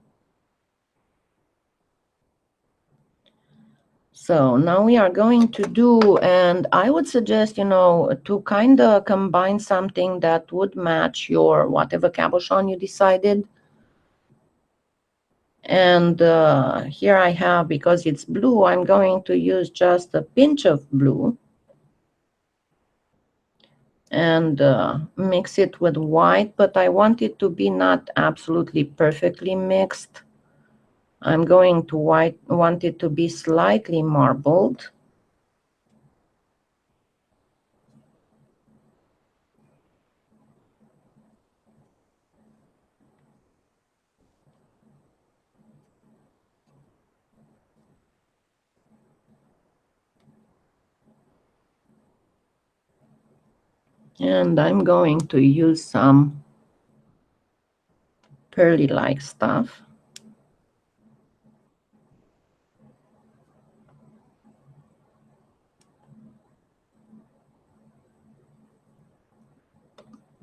So now we are going to do, and I would suggest, you know, to kind of combine something that would match your whatever cabochon you decided. And here I have, because it's blue, I'm going to use just a pinch of blue and mix it with white, but I want it to be not absolutely perfectly mixed. I'm going to want it to be slightly marbled. And I'm going to use some pearly-like stuff.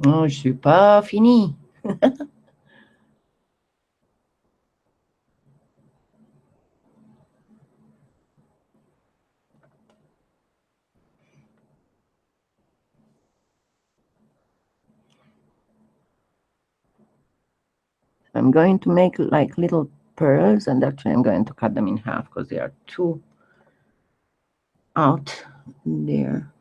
Oh, je suis pas fini. I'm going to make like little pearls, and actually I'm going to cut them in half because they are too out there.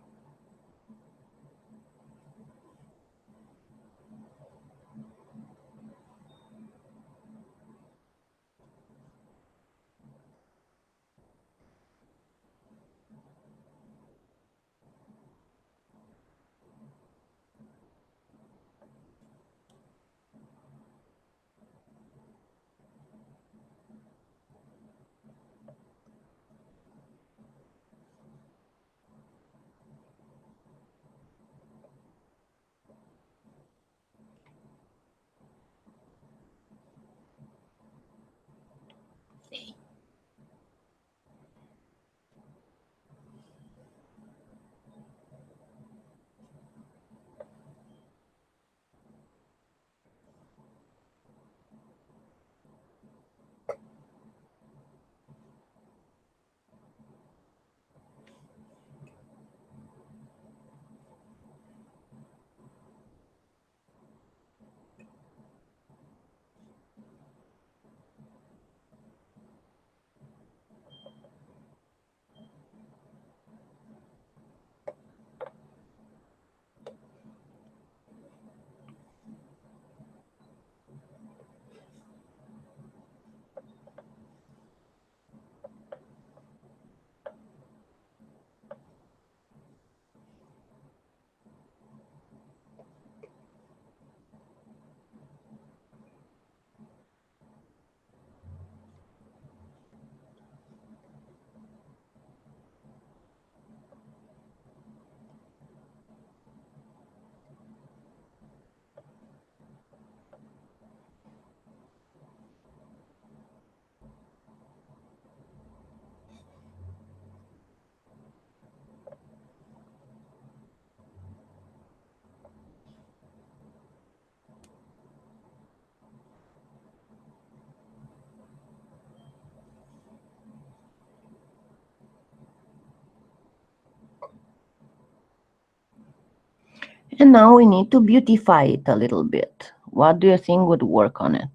And now we need to beautify it a little bit. What do you think would work on it?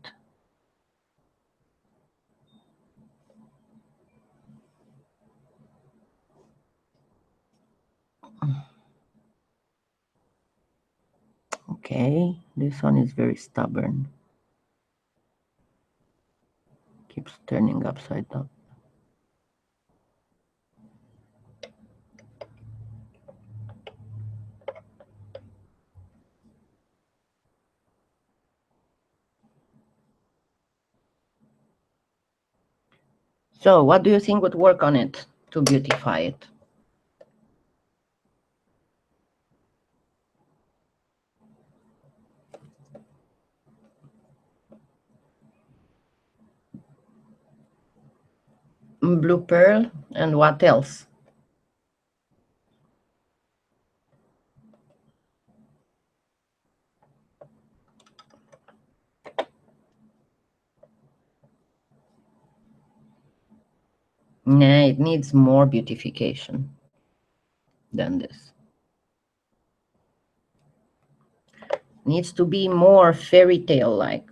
Okay, this one is very stubborn. Keeps turning upside down. So what do you think would work on it to beautify it? Blue pearl, and what else? Nah, it needs more beautification than this. Needs to be more fairy tale like.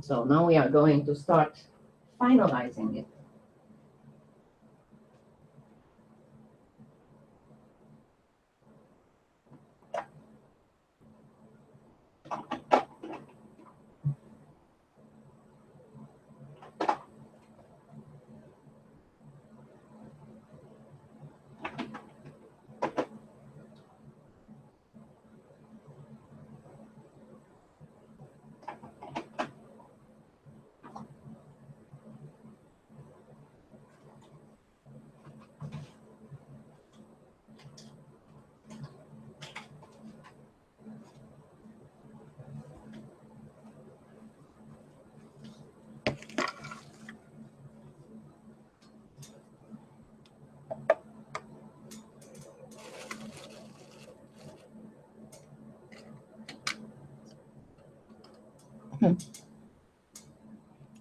So now we are going to start finalizing it.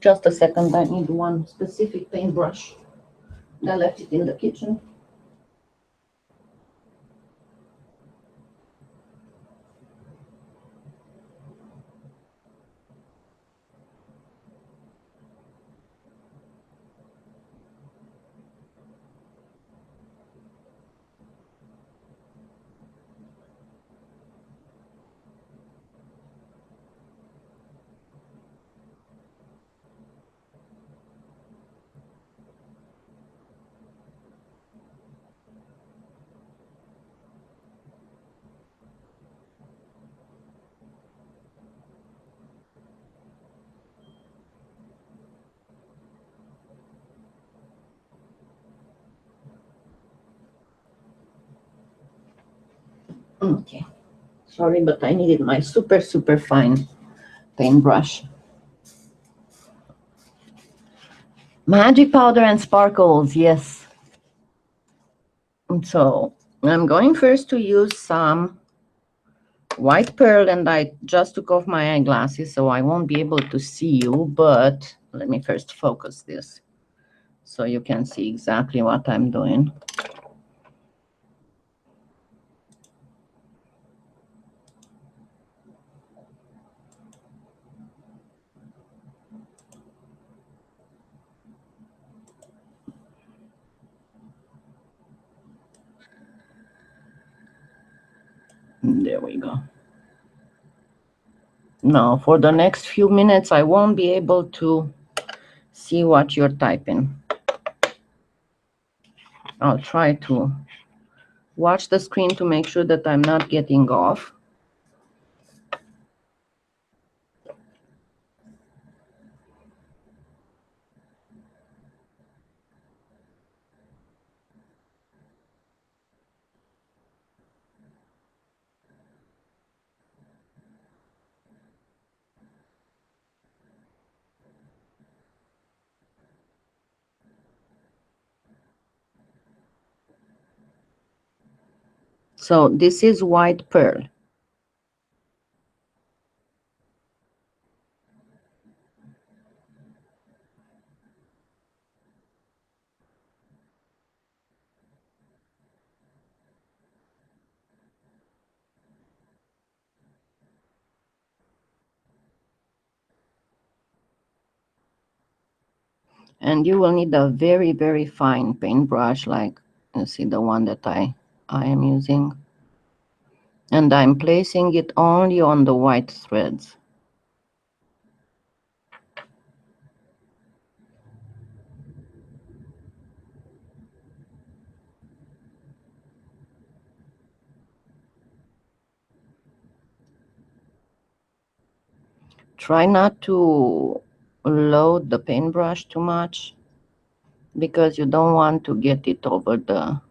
Just a second, I need one specific paintbrush. I left it in the kitchen. Okay, sorry, but I needed my super, super fine paintbrush. Magic powder and sparkles, yes. So I'm going first to use some white pearl, and I just took off my eyeglasses so I won't be able to see you, but let me first focus this so you can see exactly what I'm doing. There we go. Now, for the next few minutes, I won't be able to see what you're typing. I'll try to watch the screen to make sure that I'm not getting off. So this is white pearl. And you will need a very, very fine paintbrush, like you see the one that I am using. And I'm placing it only on the white threads. Try not to load the paintbrush too much, because you don't want to get it over the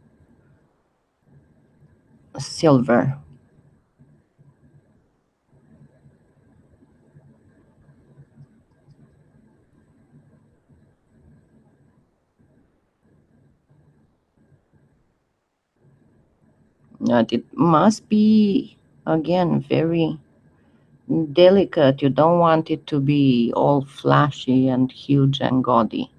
silver. But it must be, again, very delicate. You don't want it to be all flashy and huge and gaudy.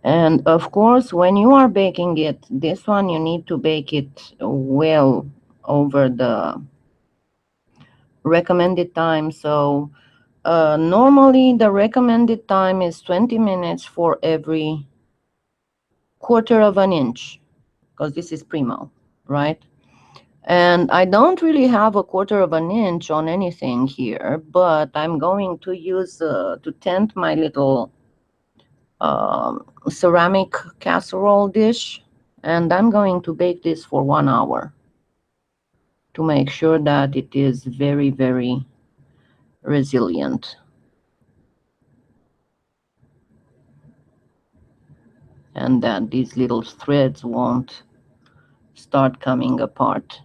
And of course, when you are baking it, this one you need to bake it well over the recommended time. So normally the recommended time is 20 minutes for every quarter of an inch, because this is Premo, right? And I don't really have a quarter of an inch on anything here, but I'm going to use to tent my little ceramic casserole dish, and I'm going to bake this for 1 hour to make sure that it is very, very resilient and that these little threads won't start coming apart.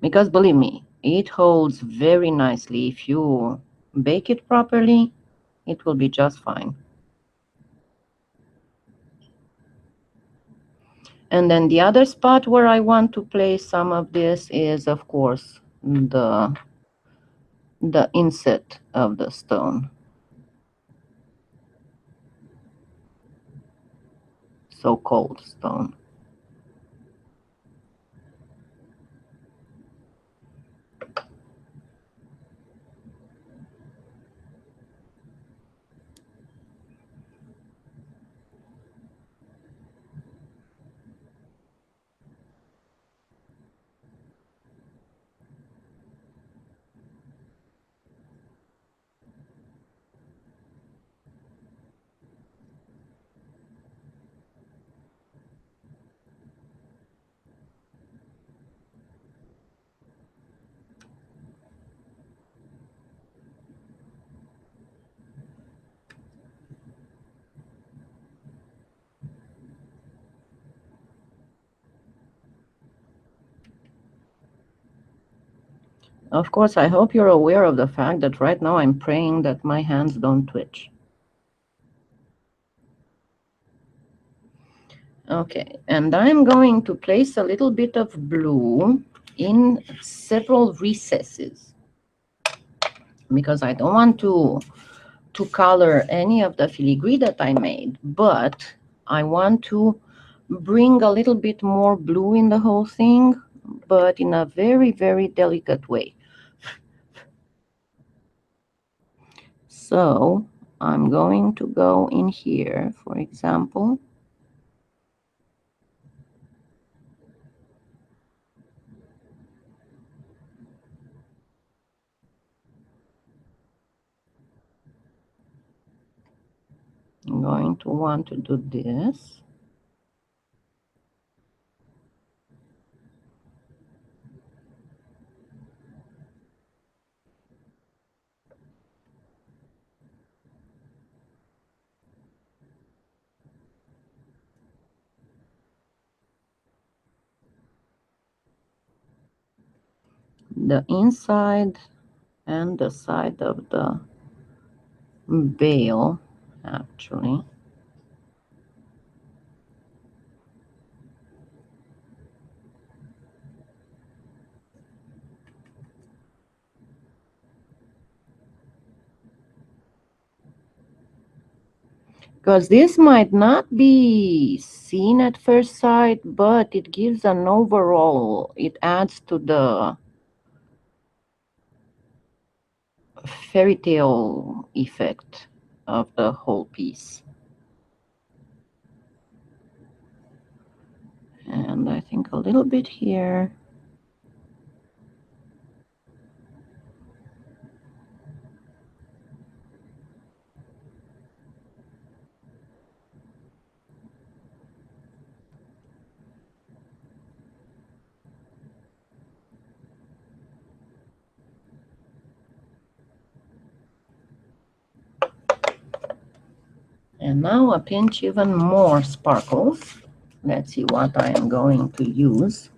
Because believe me, it holds very nicely. If you bake it properly, it will be just fine. And then the other spot where I want to place some of this is, of course, the inset of the stone. So-called stone. Of course, I hope you're aware of the fact that right now I'm praying that my hands don't twitch. Okay, and I'm going to place a little bit of blue in several recesses, because I don't want to color any of the filigree that I made, but I want to bring a little bit more blue in the whole thing, but in a very, very delicate way. So I'm going to go in here, for example. I'm going to want to do this. The inside and the side of the veil, actually. Because this might not be seen at first sight, but it gives an overall, it adds to the fairy tale effect of the whole piece. And I think a little bit here. And now a pinch even more sparkles. Let's see what I am going to use.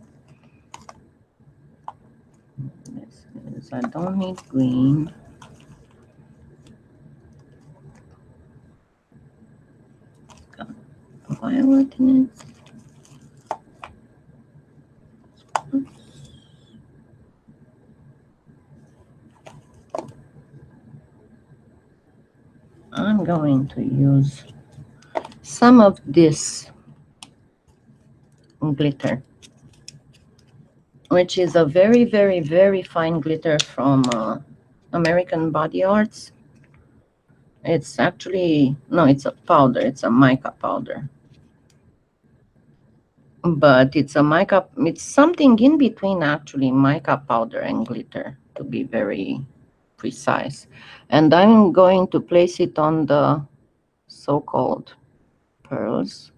This is, I don't need green. It's got violet in it. I'm going to use some of this glitter, which is a very, very, very fine glitter from Amerikan Body Arts. It's actually, no, it's a powder. It's a mica powder. But it's a mica, it's something in between actually mica powder and glitter, to be very precise. And I'm going to place it on the so-called pearls.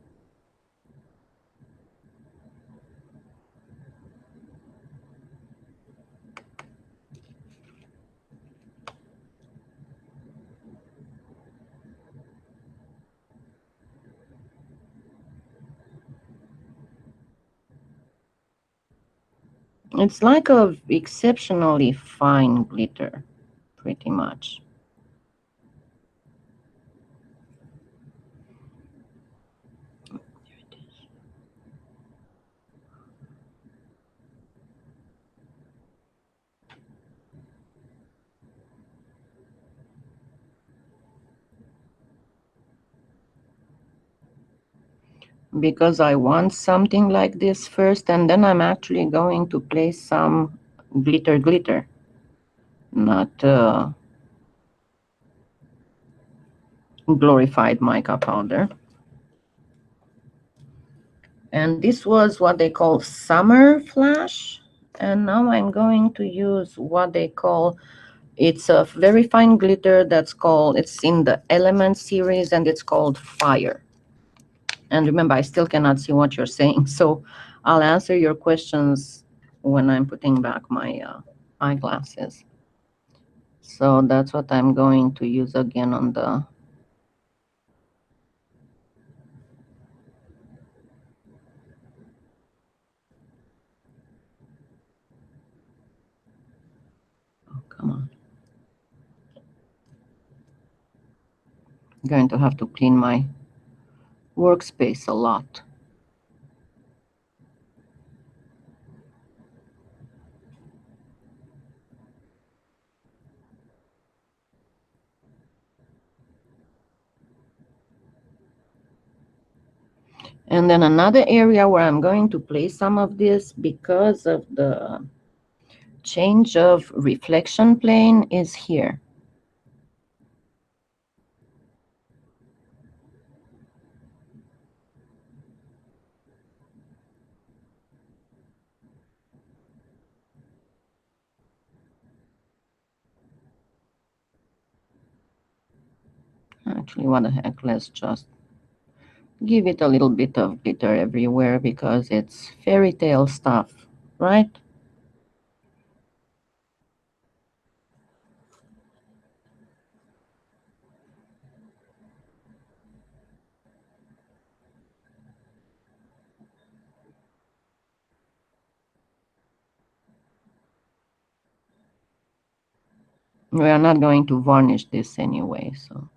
It's like a exceptionally fine glitter, pretty much. There it is. Because I want something like this first, and then I'm actually going to place some glitter, not glorified mica powder. And this was what they call summer flash. And now I'm going to use what they call, it's a very fine glitter that's called, it's in the Element series, and it's called Fire. And remember, I still cannot see what you're saying, so I'll answer your questions when I'm putting back my eyeglasses. So that's what I'm going to use again on the oh, come on. I'm going to have to clean my workspace a lot. And then another area where I'm going to place some of this because of the change of reflection plane is here. Actually, what the heck, let's just give it a little bit of glitter everywhere because it's fairy tale stuff, right? We are not going to varnish this anyway, so.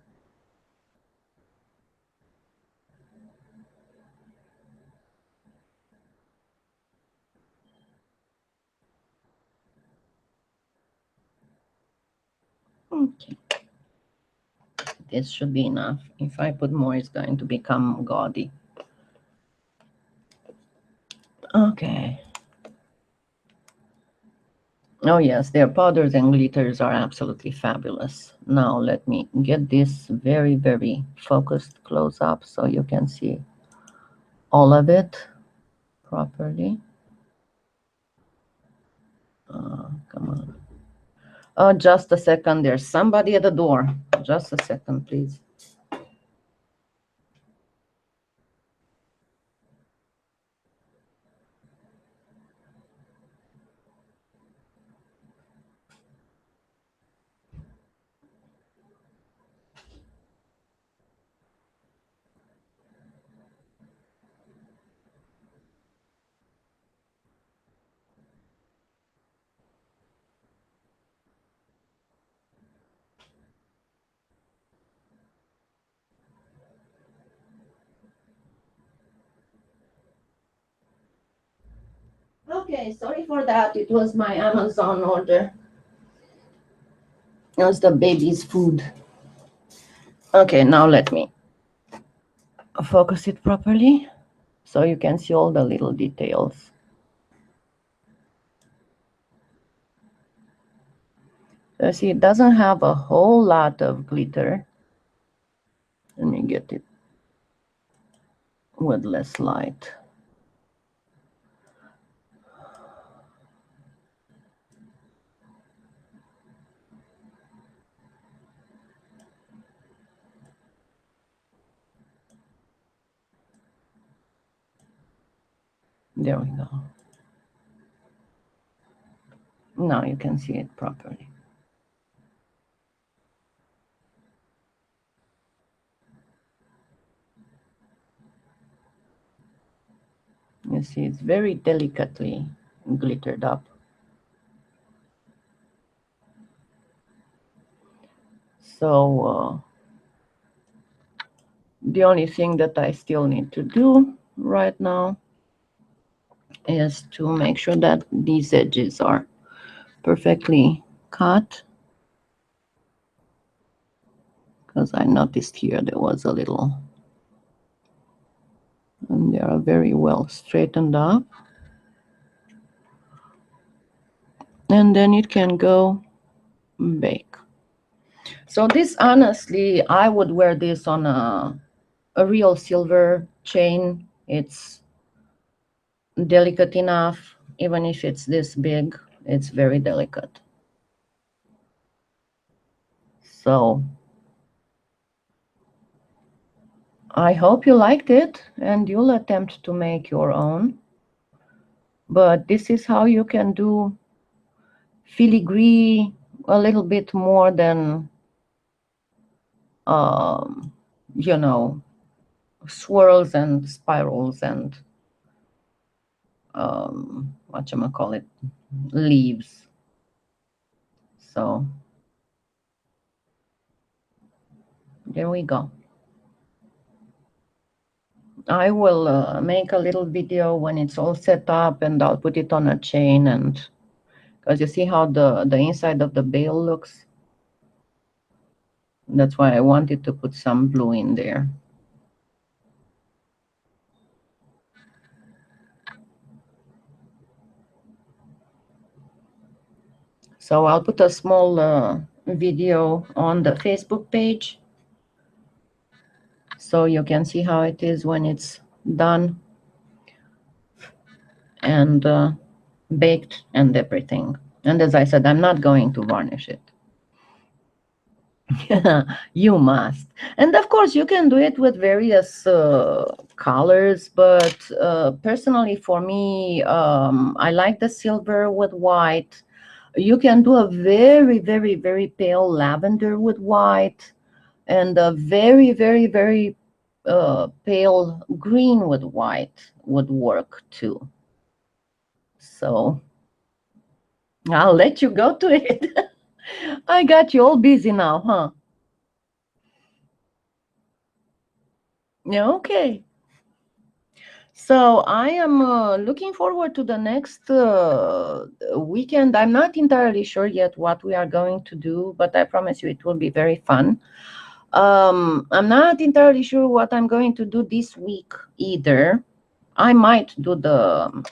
Okay. This should be enough. If I put more, it's going to become gaudy. Okay. Oh yes, their powders and glitters are absolutely fabulous. Now let me get this very, very focused close up so you can see all of it properly. Come on. Oh, just a second. There's somebody at the door. Just a second, please. Okay, sorry for that. It was my Amazon order. It was the baby's food. Okay, now let me focus it properly so you can see all the little details. So see, it doesn't have a whole lot of glitter. Let me get it with less light. There we go. Now you can see it properly. You see, it's very delicately glittered up. So the only thing that I still need to do right now is to make sure that these edges are perfectly cut, because I noticed here there was a little, and they are very well straightened up. And then it can go bake. So this, honestly, I would wear this on a real silver chain. It's delicate enough, even if it's this big, it's very delicate. So I hope you liked it and you'll attempt to make your own. But this is how you can do filigree a little bit more than, you know, swirls and spirals and whatchamacallit, leaves. So there we go. I will make a little video when it's all set up, and I'll put it on a chain, and because you see how the inside of the bale looks. That's why I wanted to put some blue in there. So I'll put a small video on the Facebook page so you can see how it is when it's done and baked and everything. And as I said, I'm not going to varnish it. You must. And of course, you can do it with various colors, but personally for me, I like the silver with white. You can do a very, very, very pale lavender with white, and a very, very, very pale green with white would work too. So I'll let you go to it. I got you all busy now, huh? Yeah, okay. So I am looking forward to the next weekend. I'm not entirely sure yet what we are going to do, but I promise you it will be very fun. I'm not entirely sure what I'm going to do this week either. I might do the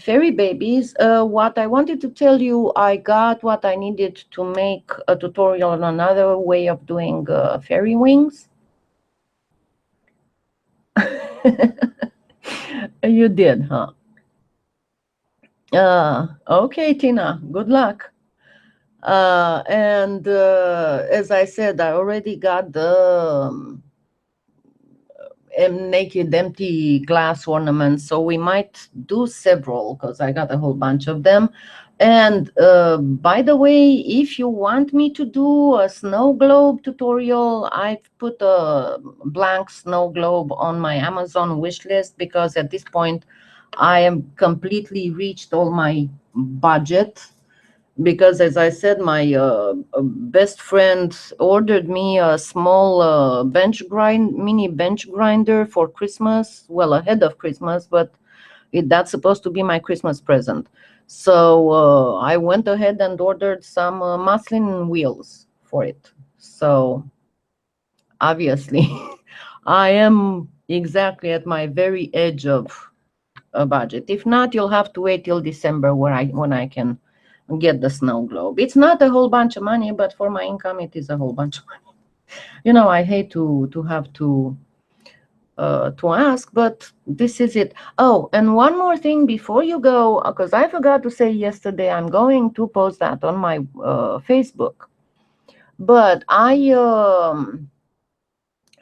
fairy babies. What I wanted to tell you, I got what I needed to make a tutorial on another way of doing fairy wings. You did, huh? Okay, Tina, good luck. And as I said, I already got the naked empty glass ornaments, so we might do several because I got a whole bunch of them. And by the way, if you want me to do a snow globe tutorial, I've put a blank snow globe on my Amazon wish list, because at this point I am completely reached all my budget, because as I said, my best friend ordered me a small mini bench grinder for Christmas, well, ahead of Christmas, but that's supposed to be my Christmas present. So I went ahead and ordered some muslin wheels for it. So obviously I am exactly at my very edge of a budget. If not, you'll have to wait till December when I can get the snow globe. It's not a whole bunch of money, but for my income, it is a whole bunch of money. You know, I hate to have to ask, but this is it. Oh, and one more thing before you go, because I forgot to say yesterday, I'm going to post that on my Facebook. But I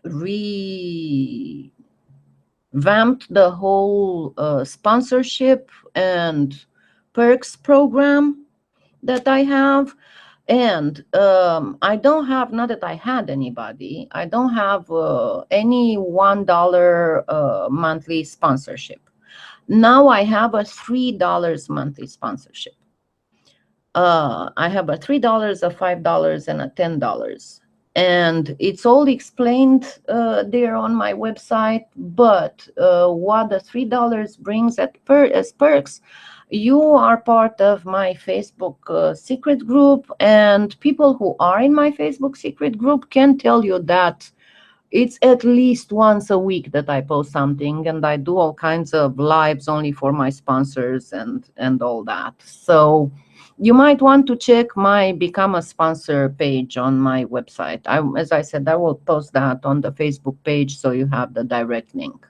revamped the whole sponsorship and perks program that I have. And I don't have, not that I had anybody, I don't have any $1 monthly sponsorship. Now I have a $3 monthly sponsorship. I have a $3, a $5, and a $10. And it's all explained there on my website. But what the $3 brings as perks, you are part of my Facebook secret group, and people who are in my Facebook secret group can tell you that it's at least once a week that I post something, and I do all kinds of lives only for my sponsors and all that. So you might want to check my Become a Sponsor page on my website. As I said, I will post that on the Facebook page so you have the direct link.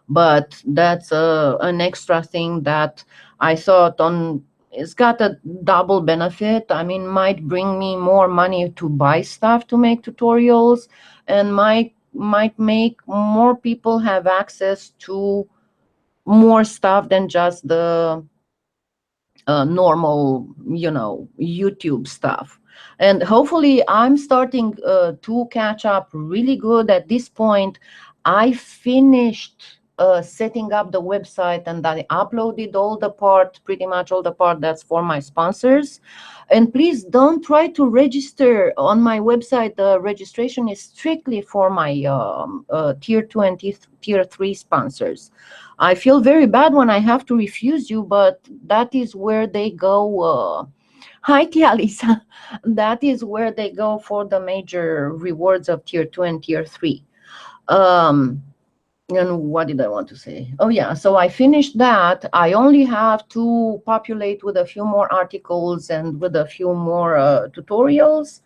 But that's an extra thing that I thought on. It's got a double benefit. I mean, might bring me more money to buy stuff to make tutorials, and might make more people have access to more stuff than just the normal, YouTube stuff. And hopefully I'm starting to catch up really good at this point. I finished setting up the website, and I uploaded pretty much all the part that's for my sponsors. And please don't try to register on my website. The registration is strictly for my tier 2 and tier 3 sponsors. I feel very bad when I have to refuse you, but that is where they go. Hi, Tia Lisa. That is where they go for the major rewards of tier 2 and tier 3. And what did I want to say? Oh, yeah. So I finished that. I only have to populate with a few more articles and with a few more tutorials.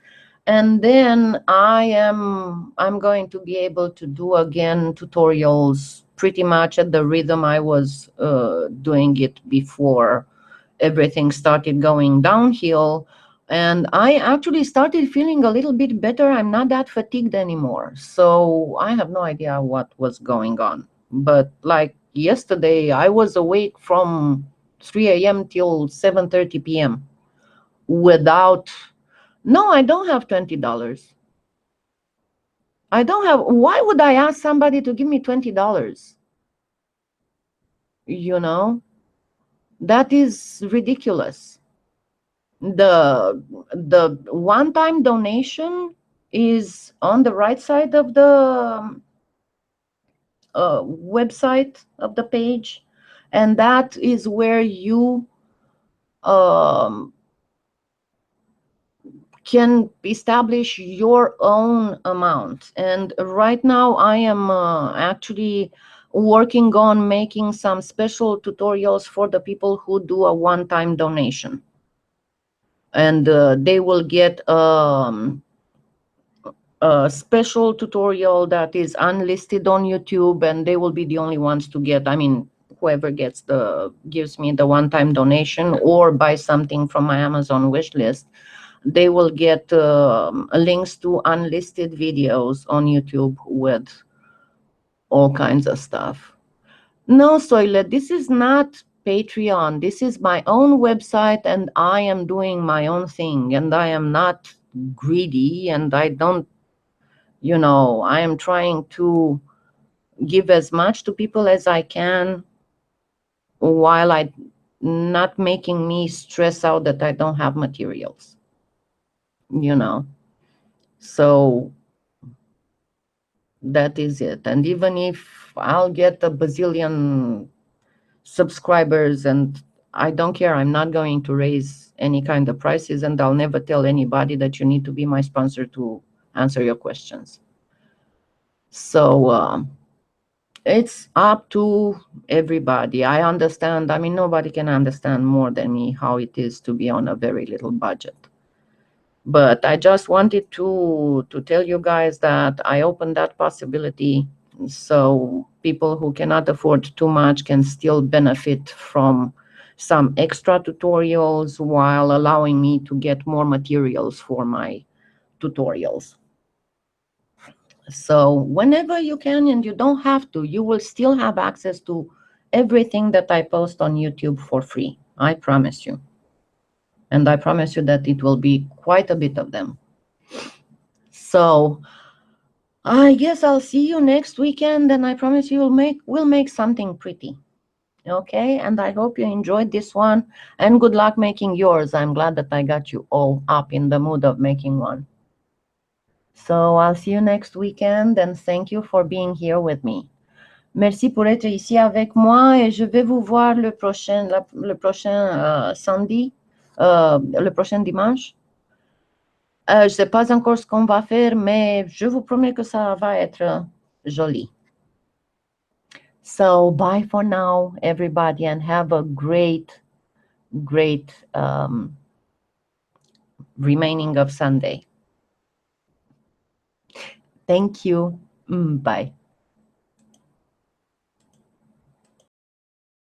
And then I'm going to be able to do again tutorials pretty much at the rhythm I was doing it before everything started going downhill. And I actually started feeling a little bit better. I'm not that fatigued anymore. So I have no idea what was going on. But like yesterday, I was awake from 3 a.m. till 7:30 p.m. without. No, I don't have $20. I don't have. Why would I ask somebody to give me $20? You know, that is ridiculous. The one-time donation is on the right side of the website of the page, and that is where you can establish your own amount. And right now I am actually working on making some special tutorials for the people who do a one-time donation. And they will get a special tutorial that is unlisted on YouTube, and they will be the only ones to get, I mean, whoever gives me the one-time donation or buy something from my Amazon wish list, they will get links to unlisted videos on YouTube with all kinds of stuff. No, Soile, this is not Patreon. This is my own website, and I am doing my own thing, and I am not greedy, and I don't, you know, I am trying to give as much to people as I can while I not making me stress out that I don't have materials, you know. So that is it. And even if I'll get a bazillion subscribers, and I don't care, I'm not going to raise any kind of prices, and I'll never tell anybody that you need to be my sponsor to answer your questions. So it's up to everybody. I understand. I mean, nobody can understand more than me how it is to be on a very little budget. But I just wanted to tell you guys that I opened that possibility so people who cannot afford too much can still benefit from some extra tutorials while allowing me to get more materials for my tutorials. So whenever you can, and you don't have to, you will still have access to everything that I post on YouTube for free. I promise you. And I promise you that it will be quite a bit of them. So I guess I'll see you next weekend, and I promise you we'll make something pretty. Okay, and I hope you enjoyed this one, and good luck making yours. I'm glad that I got you all up in the mood of making one. So I'll see you next weekend, and thank you for being here with me. Merci pour être ici avec moi, et je vais vous voir le prochain samedi, le prochain dimanche. Je ne sais pas encore ce qu'on va faire, mais je vous promets que ça va être joli. So bye for now, everybody, and have a great remaining of Sunday. Thank you. Bye.